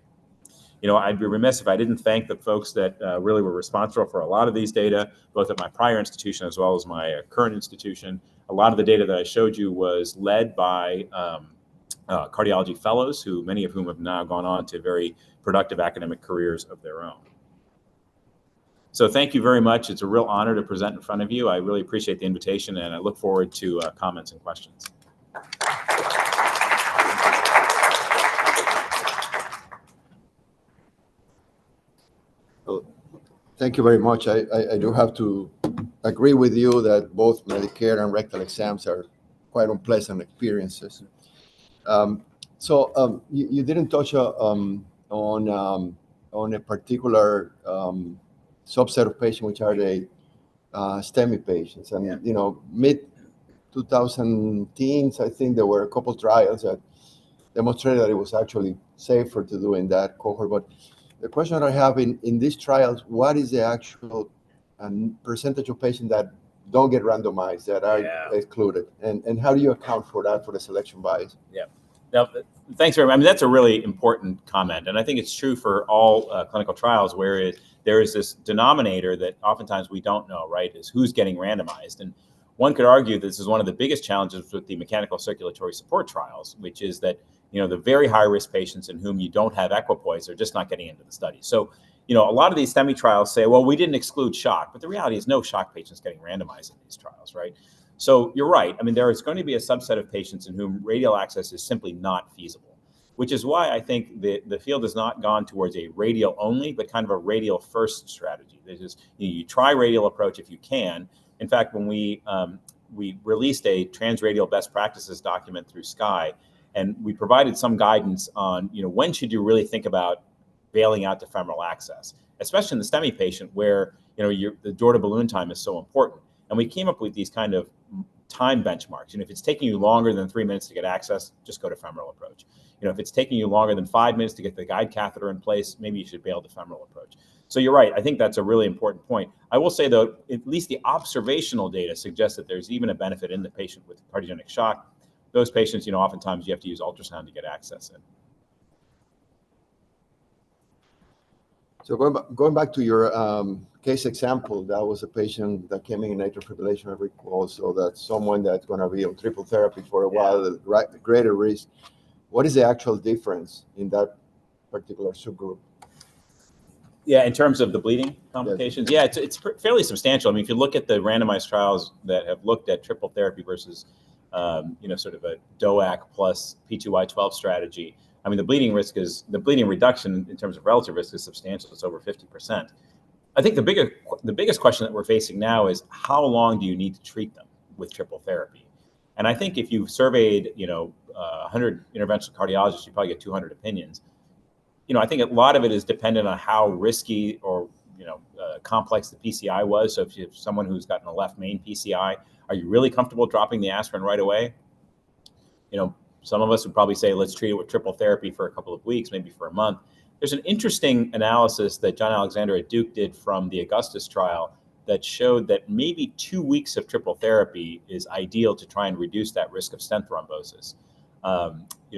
I'd be remiss if I didn't thank the folks that really were responsible for a lot of these data, both at my prior institution as well as my current institution. A lot of the data that I showed you was led by cardiology fellows, many of whom have now gone on to very productive academic careers of their own. So thank you very much. It's a real honor to present in front of you. I really appreciate the invitation, and I look forward to comments and questions. Well, thank you very much. I do have to agree with you that both Medicare and rectal exams are quite unpleasant experiences. You didn't touch on a particular subset of patients, which are the STEMI patients. And, mid-2010s, I think there were a couple trials that demonstrated that it was actually safer to do in that cohort. But the question I have in these trials, what is the actual percentage of patients that don't get randomized, that are excluded? And how do you account for that, for the selection bias? Yeah. Now, thanks very much. I mean, that's a really important comment. And I think it's true for all clinical trials where there is this denominator that oftentimes we don't know, right, is who's getting randomized. And one could argue this is one of the biggest challenges with the mechanical circulatory support trials, which is that, the very high-risk patients in whom you don't have equipoise are just not getting into the study. So, a lot of these STEMI trials say, well, we didn't exclude shock, but the reality is no shock patients getting randomized in these trials, right? So you're right. I mean, there is going to be a subset of patients in whom radial access is simply not feasible, which is why I think the field has not gone towards a radial only, but kind of a radial first strategy. This is, you try radial approach if you can. In fact, when we released a transradial best practices document through SCAI, and we provided some guidance on, when should you really think about bailing out to femoral access, especially in the STEMI patient where, the door to balloon time is so important. And we came up with these kind of time benchmarks. If it's taking you longer than 3 minutes to get access, just go to femoral approach. If it's taking you longer than 5 minutes to get the guide catheter in place, maybe you should bail the femoral approach. So you're right. I think that's a really important point. I will say, though, at least the observational data suggests that there's even a benefit in the patient with cardiogenic shock. Those patients, oftentimes you have to use ultrasound to get access in. So going back to your case example, that was a patient that came in atrial fibrillation, I recall. So that's someone that's going to be on triple therapy for a while, at greater risk. what is the actual difference in that particular subgroup? Yeah, in terms of the bleeding complications, yeah, it's fairly substantial. I mean, if you look at the randomized trials that have looked at triple therapy versus, sort of a DOAC plus P2Y12 strategy, I mean, the bleeding reduction in terms of relative risk is substantial. It's over 50%. I think the biggest question that we're facing now is how long do you need to treat them with triple therapy? And I think if you surveyed, 100 interventional cardiologists, you probably get 200 opinions. I think a lot of it is dependent on how risky or complex the PCI was. So if you have someone who's gotten a left main PCI, are you really comfortable dropping the aspirin right away? Some of us would probably say, let's treat it with triple therapy for a couple of weeks, maybe for a month. There's an interesting analysis that John Alexander at Duke did from the Augustus trial that showed that maybe 2 weeks of triple therapy is ideal to try and reduce that risk of stent thrombosis.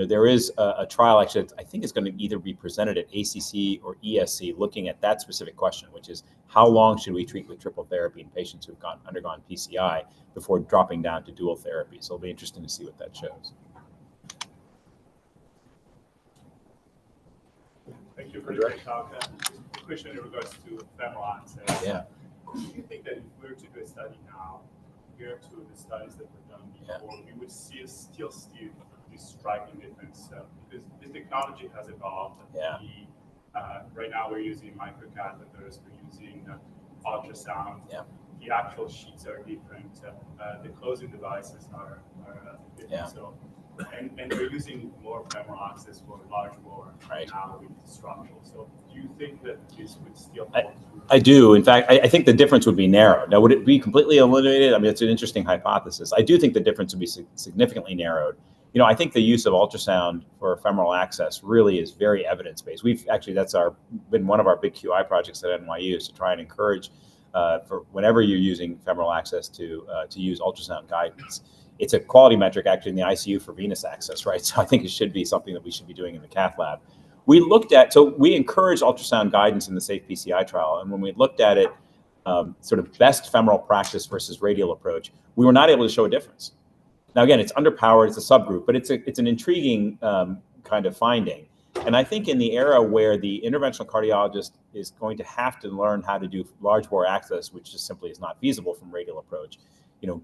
There is a trial, actually, I think it's going to either be presented at ACC or ESC, looking at that specific question, which is how long should we treat with triple therapy in patients who've undergone PCI before dropping down to dual therapy. So it'll be interesting to see what that shows. Thank you for the great talk. A question in regards to femoral access. Yeah. Do you think that if we were to do a study now, compared to the studies that were done before, we would still see this striking difference? Because the technology has evolved. Yeah. Right now we're using microcatheters, we're using ultrasound. Yeah. The actual sheets are different. The closing devices are different. Yeah. So, and we're using more femoral access for large bore right now with structural. So do you think that this would still hold through? I do. In fact, I think the difference would be narrowed. Now, would it be completely eliminated? I mean, it's an interesting hypothesis. I do think the difference would be significantly narrowed. I think the use of ultrasound for femoral access really is very evidence-based. That's been one of our big QI projects at NYU, is to try and encourage for whenever you're using femoral access to use ultrasound guidance. It's a quality metric actually in the ICU for venous access, right? So I think it should be something that we should be doing in the cath lab. We encouraged ultrasound guidance in the SAFE PCI trial. And when we looked at it, sort of best femoral practice versus radial approach, we were not able to show a difference. Now, again, it's underpowered, it's a subgroup, but it's an intriguing kind of finding. And I think in the era where the interventional cardiologist is going to have to learn how to do large bore access, which just simply is not feasible from radial approach,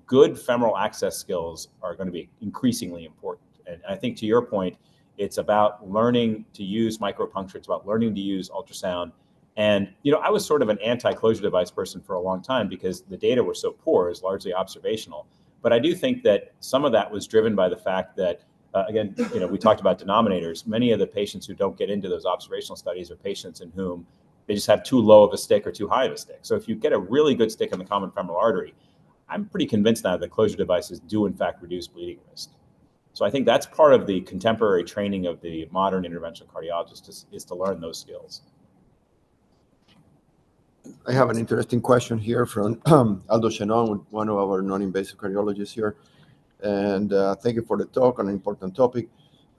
good femoral access skills are going to be increasingly important. And I think to your point, it's about learning to use micropuncture. It's about learning to use ultrasound. And, I was sort of an anti-closure device person for a long time because the data were so poor, it's largely observational. But I do think that some of that was driven by the fact that, again, we talked about denominators. Many of the patients who don't get into those observational studies are patients in whom they just have too low of a stick or too high of a stick. So if you get a really good stick in the common femoral artery, I'm pretty convinced now that closure devices do, in fact, reduce bleeding risk. So I think that's part of the contemporary training of the modern interventional cardiologist is to learn those skills. I have an interesting question here from Aldo Chenon, one of our non-invasive cardiologists here. And thank you for the talk on an important topic.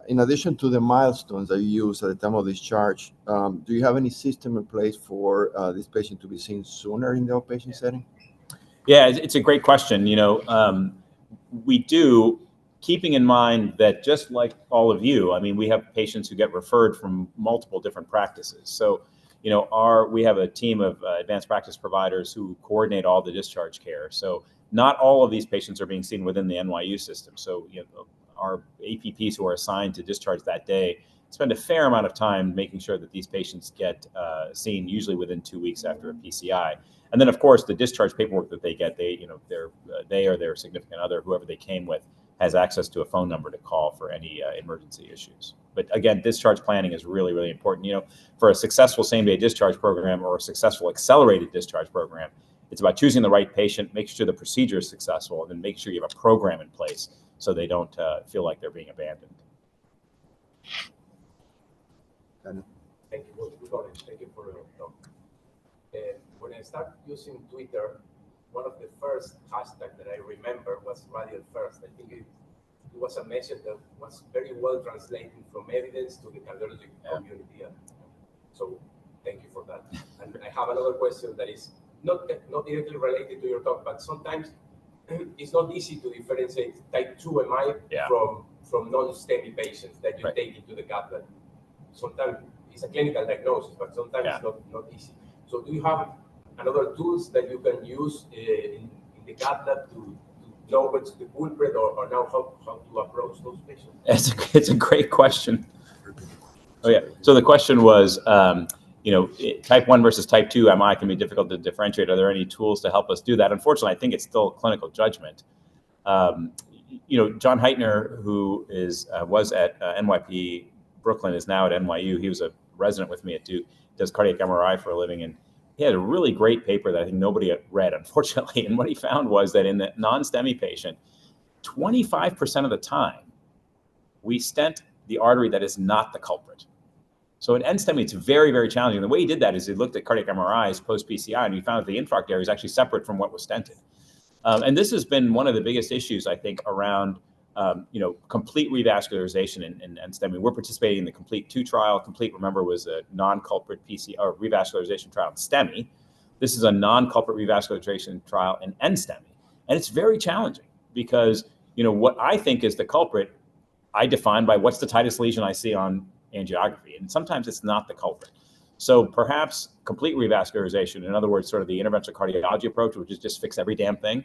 In addition to the milestones that you use at the time of discharge, do you have any system in place for this patient to be seen sooner in the outpatient setting? Yeah, it's a great question. We do, keeping in mind that just like all of you, I mean, we have patients who get referred from multiple different practices. So, we have a team of advanced practice providers who coordinate all the discharge care. So not all of these patients are being seen within the NYU system. So, our APPs who are assigned to discharge that day spend a fair amount of time making sure that these patients get seen usually within 2 weeks after a PCI. And then, of course, the discharge paperwork that they get, they or their significant other, whoever they came with, has access to a phone number to call for any emergency issues. But again, discharge planning is really, really important. For a successful same-day discharge program or a successful accelerated discharge program, it's about choosing the right patient, making sure the procedure is successful, and then make sure you have a program in place so they don't feel like they're being abandoned. Thank you. Good morning. Thank you for your talk. When I started using Twitter, one of the first hashtags that I remember was radial first. I think it was a message that was very well translated from evidence to the cardiology community. So thank you for that. And I have another question that is not directly related to your talk, but sometimes it's not easy to differentiate type 2 MI from from non-STEMI patients that you take into the cath lab. Sometimes it's a clinical diagnosis, but sometimes it's not easy. So do you have another tools that you can use in the cath lab to know what's the culprit or now how to approach those patients? It's a great question. Oh yeah. So the question was, type 1 versus type 2 MI can be difficult to differentiate. Are there any tools to help us do that? Unfortunately, I think it's still clinical judgment. John Heitner, who was at NYP Brooklyn, is now at NYU. He was a resident with me at Duke, does cardiac MRI for a living, and he had a really great paper that I think nobody had read, unfortunately. And what he found was that in the non-STEMI patient, 25% of the time, we stent the artery that is not the culprit. So in NSTEMI, it's very, very challenging. The way he did that is he looked at cardiac MRIs post-PCI, and he found that the infarct area is actually separate from what was stented. And this has been one of the biggest issues, I think, around complete revascularization in NSTEMI. We're participating in the COMPLETE 2 trial. COMPLETE, remember, was a non-culprit PC or revascularization trial in STEMI. This is a non-culprit revascularization trial in NSTEMI. And it's very challenging because, what I think is the culprit, I define by what's the tightest lesion I see on angiography. And sometimes it's not the culprit. So perhaps complete revascularization, in other words, sort of the interventional cardiology approach, which is just fix every damn thing,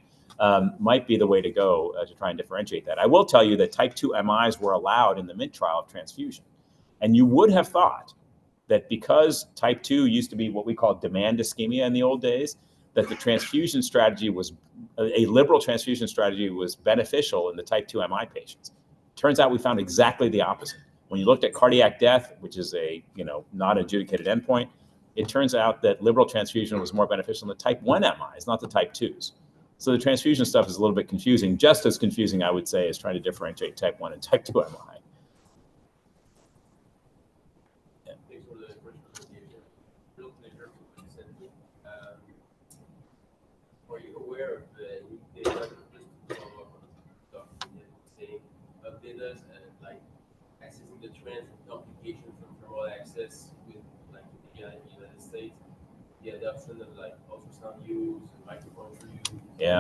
might be the way to go to try and differentiate that. I will tell you that type 2 MIs were allowed in the MINT trial of transfusion. And you would have thought that because type 2 used to be what we call demand ischemia in the old days, that the transfusion strategy was, a liberal transfusion strategy was beneficial in the type 2 MI patients. Turns out we found exactly the opposite. When you looked at cardiac death, which is a not adjudicated endpoint, it turns out that liberal transfusion was more beneficial in the type 1 MIs, not the type 2s. So the transfusion stuff is a little bit confusing, just as confusing, I would say, as trying to differentiate type 1 and type 2 MI. Yeah. Thanks for the presentation. Real pleasure to listen to. Are you aware of the new data, just to follow up on Dr. saying, of data and assessing the trends and complications from femoral access with in the United States, the adoption of ultrasound use and micropuncture use,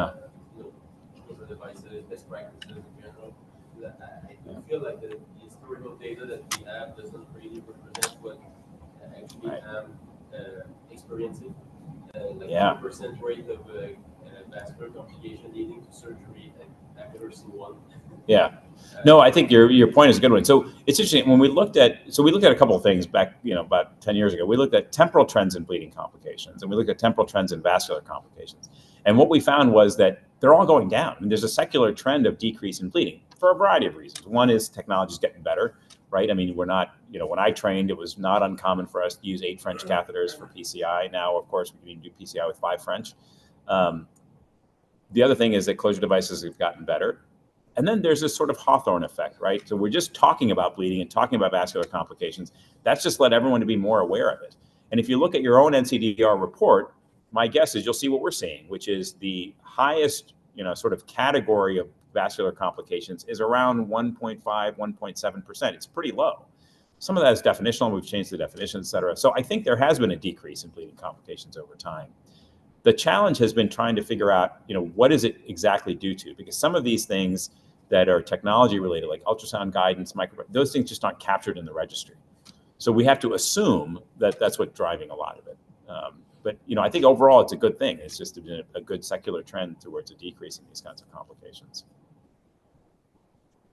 other devices, best practices in general. I do feel like the historical data that we have doesn't really represent what actually I'm experiencing. 2% rate of vascular complication leading to surgery. I've never seen one. Yeah. No, I think your point is a good one. So it's interesting when we looked at a couple of things back, about 10 years ago. We looked at temporal trends in bleeding complications, and we looked at temporal trends in vascular complications. And what we found was that they're all going down. I mean, there's a secular trend of decrease in bleeding for a variety of reasons. One is technology is getting better, right? I mean, we're not, when I trained, it was not uncommon for us to use 8 French catheters for PCI. Now, of course, we can do PCI with 5 French. The other thing is that closure devices have gotten better. And then there's this sort of Hawthorne effect, right? So we're just talking about bleeding and talking about vascular complications. That's just led everyone to be more aware of it. And if you look at your own NCDR report, my guess is you'll see what we're seeing, which is the highest, sort of category of vascular complications is around 1.5, 1.7%. It's pretty low. Some of that is definitional. We've changed the definition, et cetera. So I think there has been a decrease in bleeding complications over time. The challenge has been trying to figure out, what is it exactly due to? Because some of these things that are technology related, like ultrasound guidance, those things just aren't captured in the registry. So we have to assume that that's what's driving a lot of it. But I think overall it's a good thing. It's just been a good secular trend towards a decrease in these kinds of complications.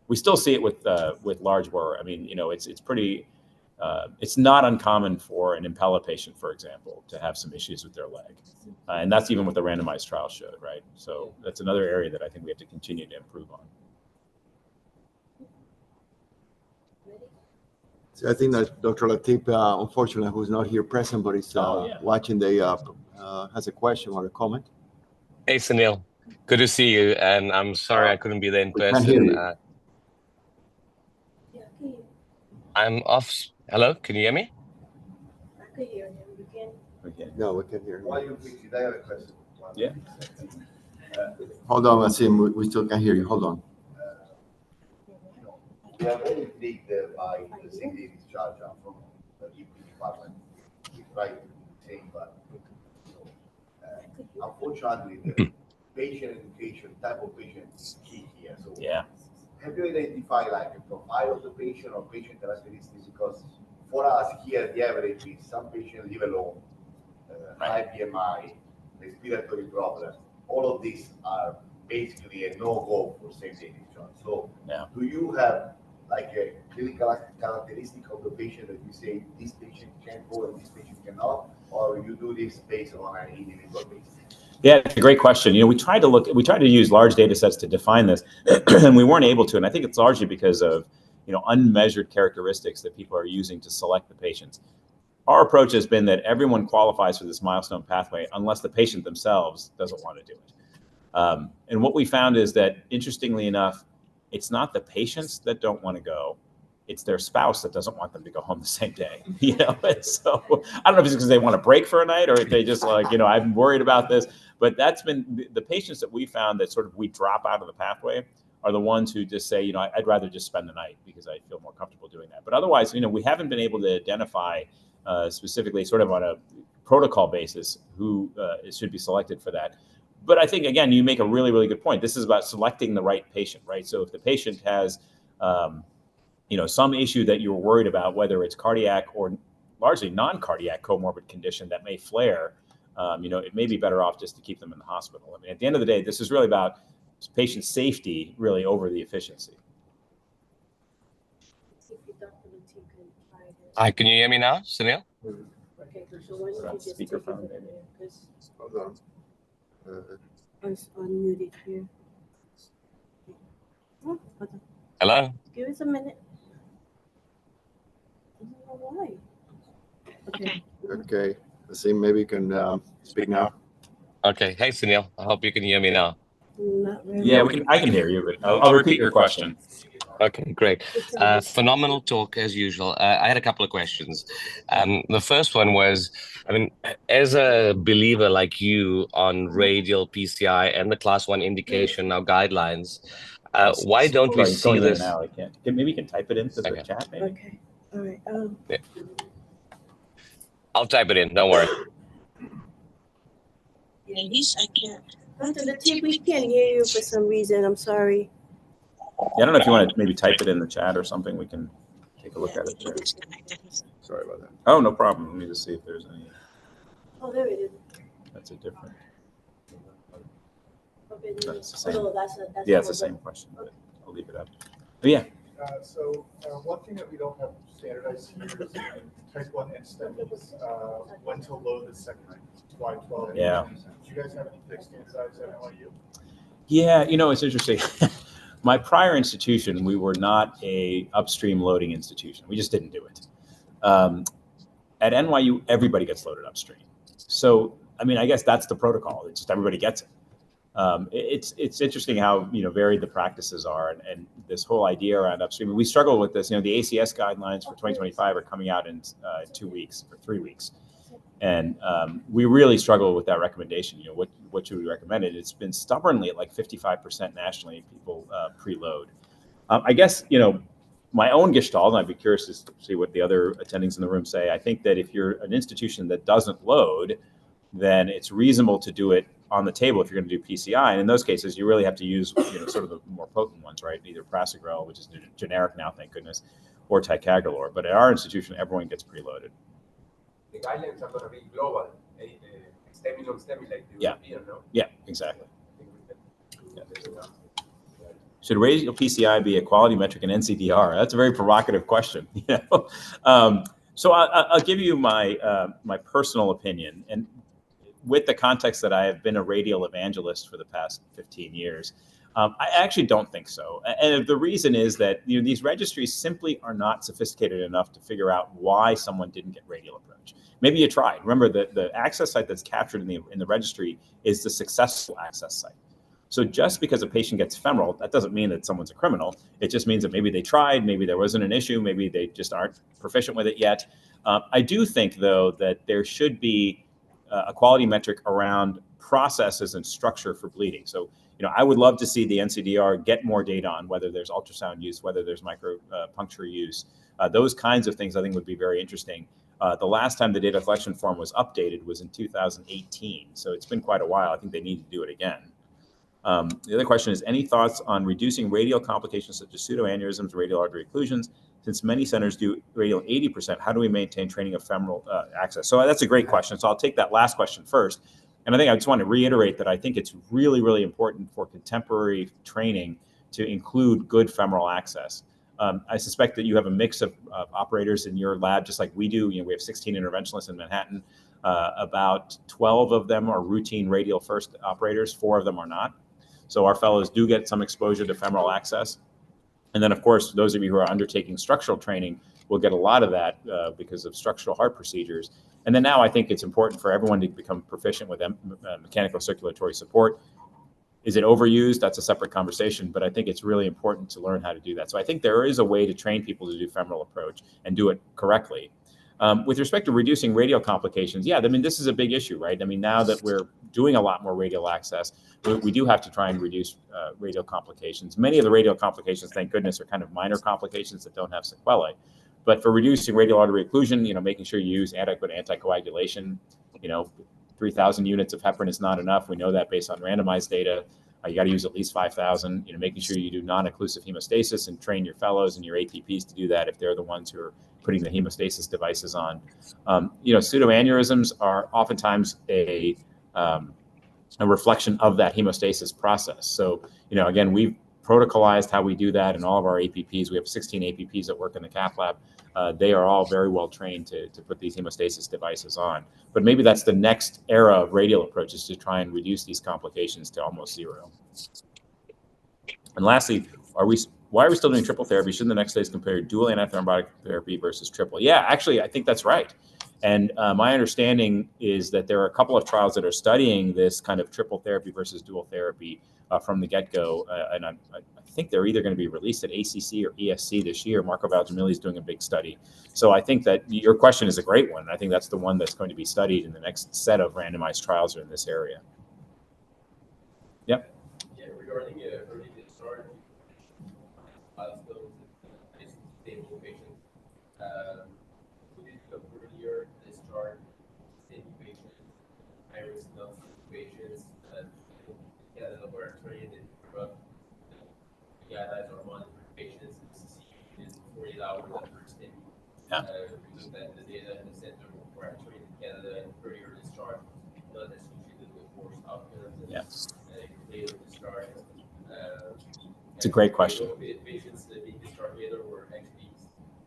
We still see it with large bore. I mean, it's pretty. It's not uncommon for an Impella patient, for example, to have some issues with their leg, and that's even what the randomized trial showed, right? So that's another area that I think we have to continue to improve on. So I think that Dr. Latif, unfortunately, who's not here present, but is watching has a question or a comment. Hey, Sunil. Good to see you. And I'm sorry I couldn't be there in person. I'm off. Hello, can you hear me? I can hear him. You can? No, we can hear him. Why you quickly? I have a question. Yeah. Hold on, Asim. We still can hear you. Hold on. We are very intrigued by the same-day discharge from the EP department. We try to change, but unfortunately, the patient education type of patient is key here. So have you identified like a profile of the patient or patient characteristics? Because for us here, the average is some patients live alone, high BMI, respiratory problems. All of these are basically a no-go for same-day discharge. So do you have like a clinical characteristic of the patient that you say this patient can go and this patient cannot, or you do this based on an individual basis? Yeah, it's a great question. You know, we tried to use large data sets to define this, and we weren't able to. And I think it's largely because of, you know, unmeasured characteristics that people are using to select the patients. Our approach has been that everyone qualifies for this milestone pathway unless the patient themselves doesn't want to do it. And what we found is that, interestingly enough, it's not the patients that don't want to go. It's their spouse that doesn't want them to go home the same day, you know? And so I don't know if it's because they want to break for a night or if they just like, you know, I'm worried about this, but that's been the patients that we found that sort of we drop out of the pathway are the ones who just say, you know, I'd rather just spend the night because I feel more comfortable doing that. But otherwise, you know, we haven't been able to identify specifically sort of on a protocol basis who should be selected for that. But I think, again, you make a really, really good point. This is about selecting the right patient, right? So if the patient has, you know, some issue that you're worried about, whether it's cardiac or largely non-cardiac comorbid condition that may flare, you know, it may be better off just to keep them in the hospital. I mean, at the end of the day, this is really about patient safety, really, over the efficiency. Hi, can you hear me now, Sunil? Okay, so why don't you just Speakerphone, take it maybe. because Hold on. it's unmuted here. Oh, hold on. Hello? Give us a minute. I don't know why. Okay. Okay. Let's see. Maybe you can speak now. Okay. Hey, Sunil. I hope you can hear me now. Not really. Yeah, I can hear you, but I'll repeat your question. Okay, great. Phenomenal talk as usual. I had a couple of questions. The first one was, I mean, as a believer like you on radial PCI and the class 1 indication now guidelines, why don't we see this? Now I can't. Maybe you can type it into the chat. Maybe. Okay. All right. Yeah. I'll type it in. Don't worry. Ladies, I can't. Dr. Latif, we can't hear you for some reason. I'm sorry. Yeah, I don't know if you want to maybe type it in the chat or something. We can take a look at it there. Sorry about that. Oh, no problem. Let me just see if there's any. Oh, there it is. That's a different. Okay, That's the same. oh, that's Yeah, it's the same question. But I'll leave it up. But yeah. One thing that we don't have standardized here is type 1 end studies, when to load the second Y12. Yeah. Do you guys have anything standardized at NYU? Yeah, you know, it's interesting. My prior institution, we were not a upstream loading institution. We just didn't do it. At NYU, everybody gets loaded upstream. So, I mean, I guess that's the protocol. It's just everybody gets it. It's interesting how, you know, varied the practices are, and this whole idea around upstream. We struggle with this. You know, the ACS guidelines for 2025 are coming out in 2 weeks or 3 weeks, and we really struggle with that recommendation. You know, what should we recommend? It's been stubbornly at like 55% nationally people preload. I guess, you know, my own gestalt, and I'd be curious to see what the other attendings in the room say. I think that if you're an institution that doesn't load, then it's reasonable to do it on the table if you're going to do PCI. And in those cases, you really have to use, you know, sort of the more potent ones, right? Either prasugrel, which is generic now, thank goodness, or ticagrelor. But at our institution, everyone gets preloaded. The guidelines are going to be global, STEMI, non-STEMI, like the European, no? Yeah, exactly. Yeah. Should radial PCI be a quality metric in NCDR? That's a very provocative question. You know, so I'll give you my my personal opinion, and with the context that I have been a radial evangelist for the past 15 years, I actually don't think so. And the reason is that, you know, these registries simply are not sophisticated enough to figure out why someone didn't get radial approach. Maybe you tried. Remember, the access site that's captured in the registry is the successful access site. So just because a patient gets femoral, that doesn't mean that someone's a criminal. It just means that maybe they tried, maybe there wasn't an issue, maybe they just aren't proficient with it yet. I do think, though, that there should be a quality metric around processes and structure for bleeding. So, you know, I would love to see the NCDR get more data on whether there's ultrasound use, whether there's micropuncture use. Those kinds of things I think would be very interesting. The last time the data collection form was updated was in 2018. So it's been quite a while. I think they need to do it again. The other question is, any thoughts on reducing radial complications such as pseudoaneurysms, radial artery occlusions? Since many centers do radial 80%, how do we maintain training of femoral access? So that's a great question. So I'll take that last question first. And I think I just want to reiterate that I think it's really, really important for contemporary training to include good femoral access. I suspect that you have a mix of operators in your lab, just like we do. We have 16 interventionalists in Manhattan. About 12 of them are routine radial first operators. 4 of them are not. So our fellows do get some exposure to femoral access. And then, of course, those of you who are undertaking structural training will get a lot of that because of structural heart procedures. And then now I think it's important for everyone to become proficient with mechanical circulatory support. Is it overused? That's a separate conversation, but I think it's really important to learn how to do that. So I think there is a way to train people to do femoral approach and do it correctly. With respect to reducing radial complications, yeah, I mean, this is a big issue, right? I mean, now that we're doing a lot more radial access, we do have to try and reduce radial complications. Many of the radial complications, thank goodness, are kind of minor complications that don't have sequelae. But for reducing radial artery occlusion, making sure you use adequate anticoagulation, 3,000 units of heparin is not enough. We know that based on randomized data. You got to use at least 5,000. Making sure you do non-occlusive hemostasis and train your fellows and your APPs to do that if they're the ones who are putting the hemostasis devices on. Pseudoaneurysms are oftentimes a reflection of that hemostasis process. So, again, we've protocolized how we do that in all of our APPs. We have 16 APPs that work in the cath lab. They are all very well trained to put these hemostasis devices on. But maybe that's the next era of radial approaches to try and reduce these complications to almost zero. And lastly, why are we still doing triple therapy? Shouldn't the next phase compare dual antithrombotic therapy versus triple? Yeah, actually, I think that's right. And my understanding is that there are a couple of trials that are studying this kind of triple therapy versus dual therapy from the get-go. And I think they're either going to be released at ACC or ESC this year. Marco Valgimilli is doing a big study. So I think that your question is a great one. I think that's the one that's going to be studied in the next set of randomized trials in this area. Yep. Yeah, regarding early discharge, milestones, stable patients, we did go earlier discharge, stable patients, high-risk patients, that were trained in Europe. The guidelines are monitoring patients in 48 hours after stay. We looked at the data in the center where I trained in Canada and earlier discharge, not associated with worse outcomes. And later discharge. It's a great question. Patients that being discharged later were actually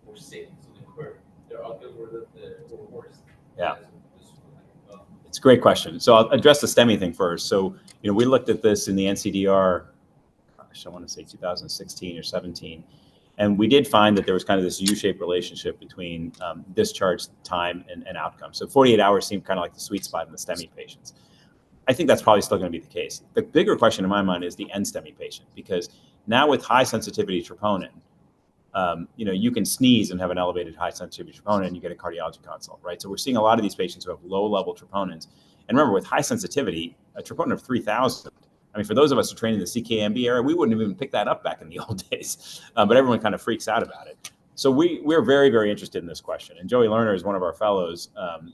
more sick, so their outcomes were worse. Yeah. It's a great question. So I'll address the STEMI thing first. So, we looked at this in the NCDR, I want to say 2016 or 17. And we did find that there was kind of this U-shaped relationship between discharge time and outcome. So 48 hours seemed kind of like the sweet spot in the STEMI patients. I think that's probably still going to be the case. The bigger question in my mind is the end-STEMI patient, because now with high sensitivity troponin, you can sneeze and have an elevated high sensitivity troponin and you get a cardiology consult, right? So we're seeing a lot of these patients who have low-level troponins. And remember, with high sensitivity, a troponin of 3,000, I mean, for those of us who trained in the CKMB era, we wouldn't have even picked that up back in the old days, but everyone kind of freaks out about it. So we're very, very interested in this question. And Joey Lerner is one of our fellows,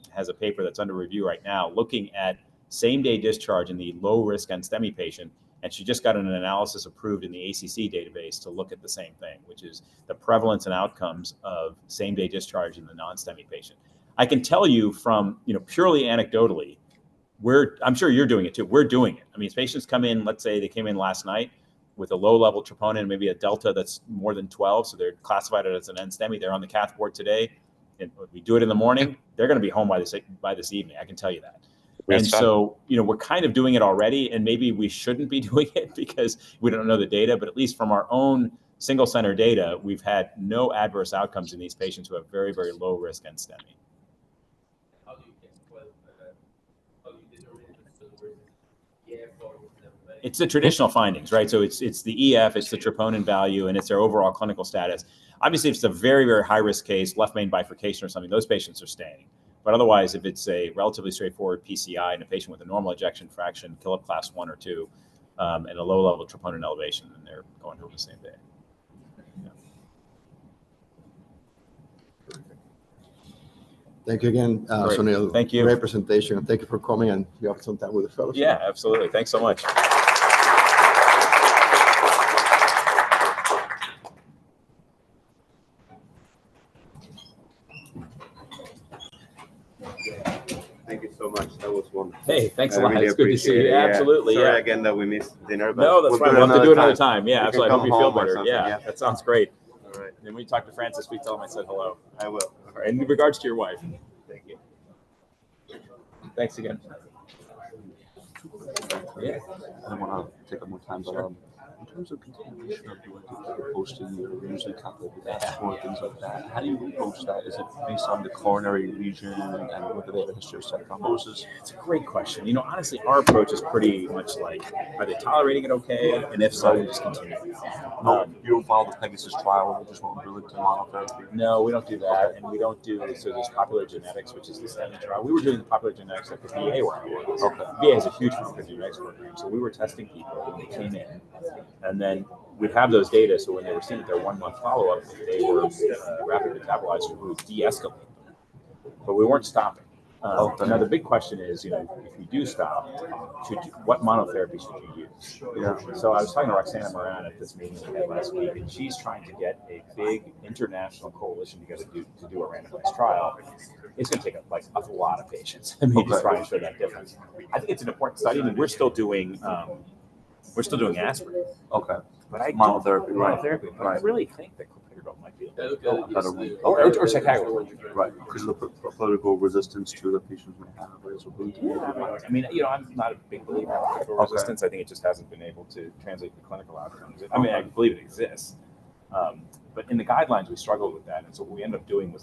has a paper that's under review right now looking at same-day discharge in the low-risk end-STEMI patient, and she just got an analysis approved in the ACC database to look at the same thing, which is the prevalence and outcomes of same-day discharge in the non-STEMI patient. I can tell you from, purely anecdotally, I'm sure you're doing it too. We're doing it. I mean, patients come in, let's say they came in last night with a low-level troponin, maybe a delta that's more than 12, so they're classified as an end-STEMI. They're on the cath board today, and we do it in the morning. They're going to be home by this evening. I can tell you that. And so, we're kind of doing it already, and maybe we shouldn't be doing it because we don't know the data, but at least from our own single center data, we've had no adverse outcomes in these patients who have very, very low risk end-STEMI. How do you determine if it's It's the traditional findings, right? So it's the EF, it's the troponin value, and it's their overall clinical status. Obviously, if it's a very, very high-risk case, left main bifurcation or something, those patients are staying. But otherwise, if it's a relatively straightforward PCI in a patient with a normal ejection fraction, Killip class 1 or 2, and a low-level troponin elevation, then they're going home the same day. Yeah. Thank you again, Sunil. Thank you. Great presentation. Thank you for coming, and you have some time with the fellows. Yeah, absolutely. Thanks so much. so much. That was wonderful. Hey, thanks a I lot. really It's good to see appreciate you. it. Yeah. Absolutely. Sorry Yeah. again that we missed dinner. But No, that's fine. We'll have to do it another time. Yeah, You absolutely. I can hope you come feel home or better. something, Yeah, that sounds great. All right. And when you talk to Francis, we tell him I said hello. I will. All right. In regards to your wife. Thank you. Thanks again. Yeah. I don't want to take up more time, but in terms of contamination of the posting, you're usually calculate with score, things like that. How do you approach that? Is it based on the coronary region and whether they have a history of stent thrombosis? It's a great question. You know, honestly, our approach is pretty much like, are they tolerating it okay? And if so, we just continue. You don't follow the Pegasus trial, you just won't really to monotherapy? No, we don't do that. And we don't do, so there's popular genetics, which is the STEMI trial. We were doing the popular genetics at the VA where I was. Okay. VA has a huge pharmacogenetics program. So we were testing people when they came in. And then we'd have those data. So when they were seen at their 1 month follow-up, they were rapidly metabolized, we would de-escalate them. But we weren't stopping. Now the big question is, you know, if you do stop, what monotherapy should you use? Yeah. So I was talking to Roxana Moran at this meeting we had last week, and she's trying to get a big international coalition together to do a randomized trial. It's going to take like a lot of patients. I mean, to try and show that difference. I think it's an important study. I mean, we're still doing aspirin. Okay. But I Monotherapy, right. Monotherapy. But I really think that clopidogrel might be or cyclophosphamide. Right, because of the political resistance to the patients may have. Yeah, I mean, you know, I'm not a big believer in clinical resistance. I think it just hasn't been able to translate to clinical outcomes. I mean, I believe it exists, but in the guidelines we struggled with that, and so what we ended up doing was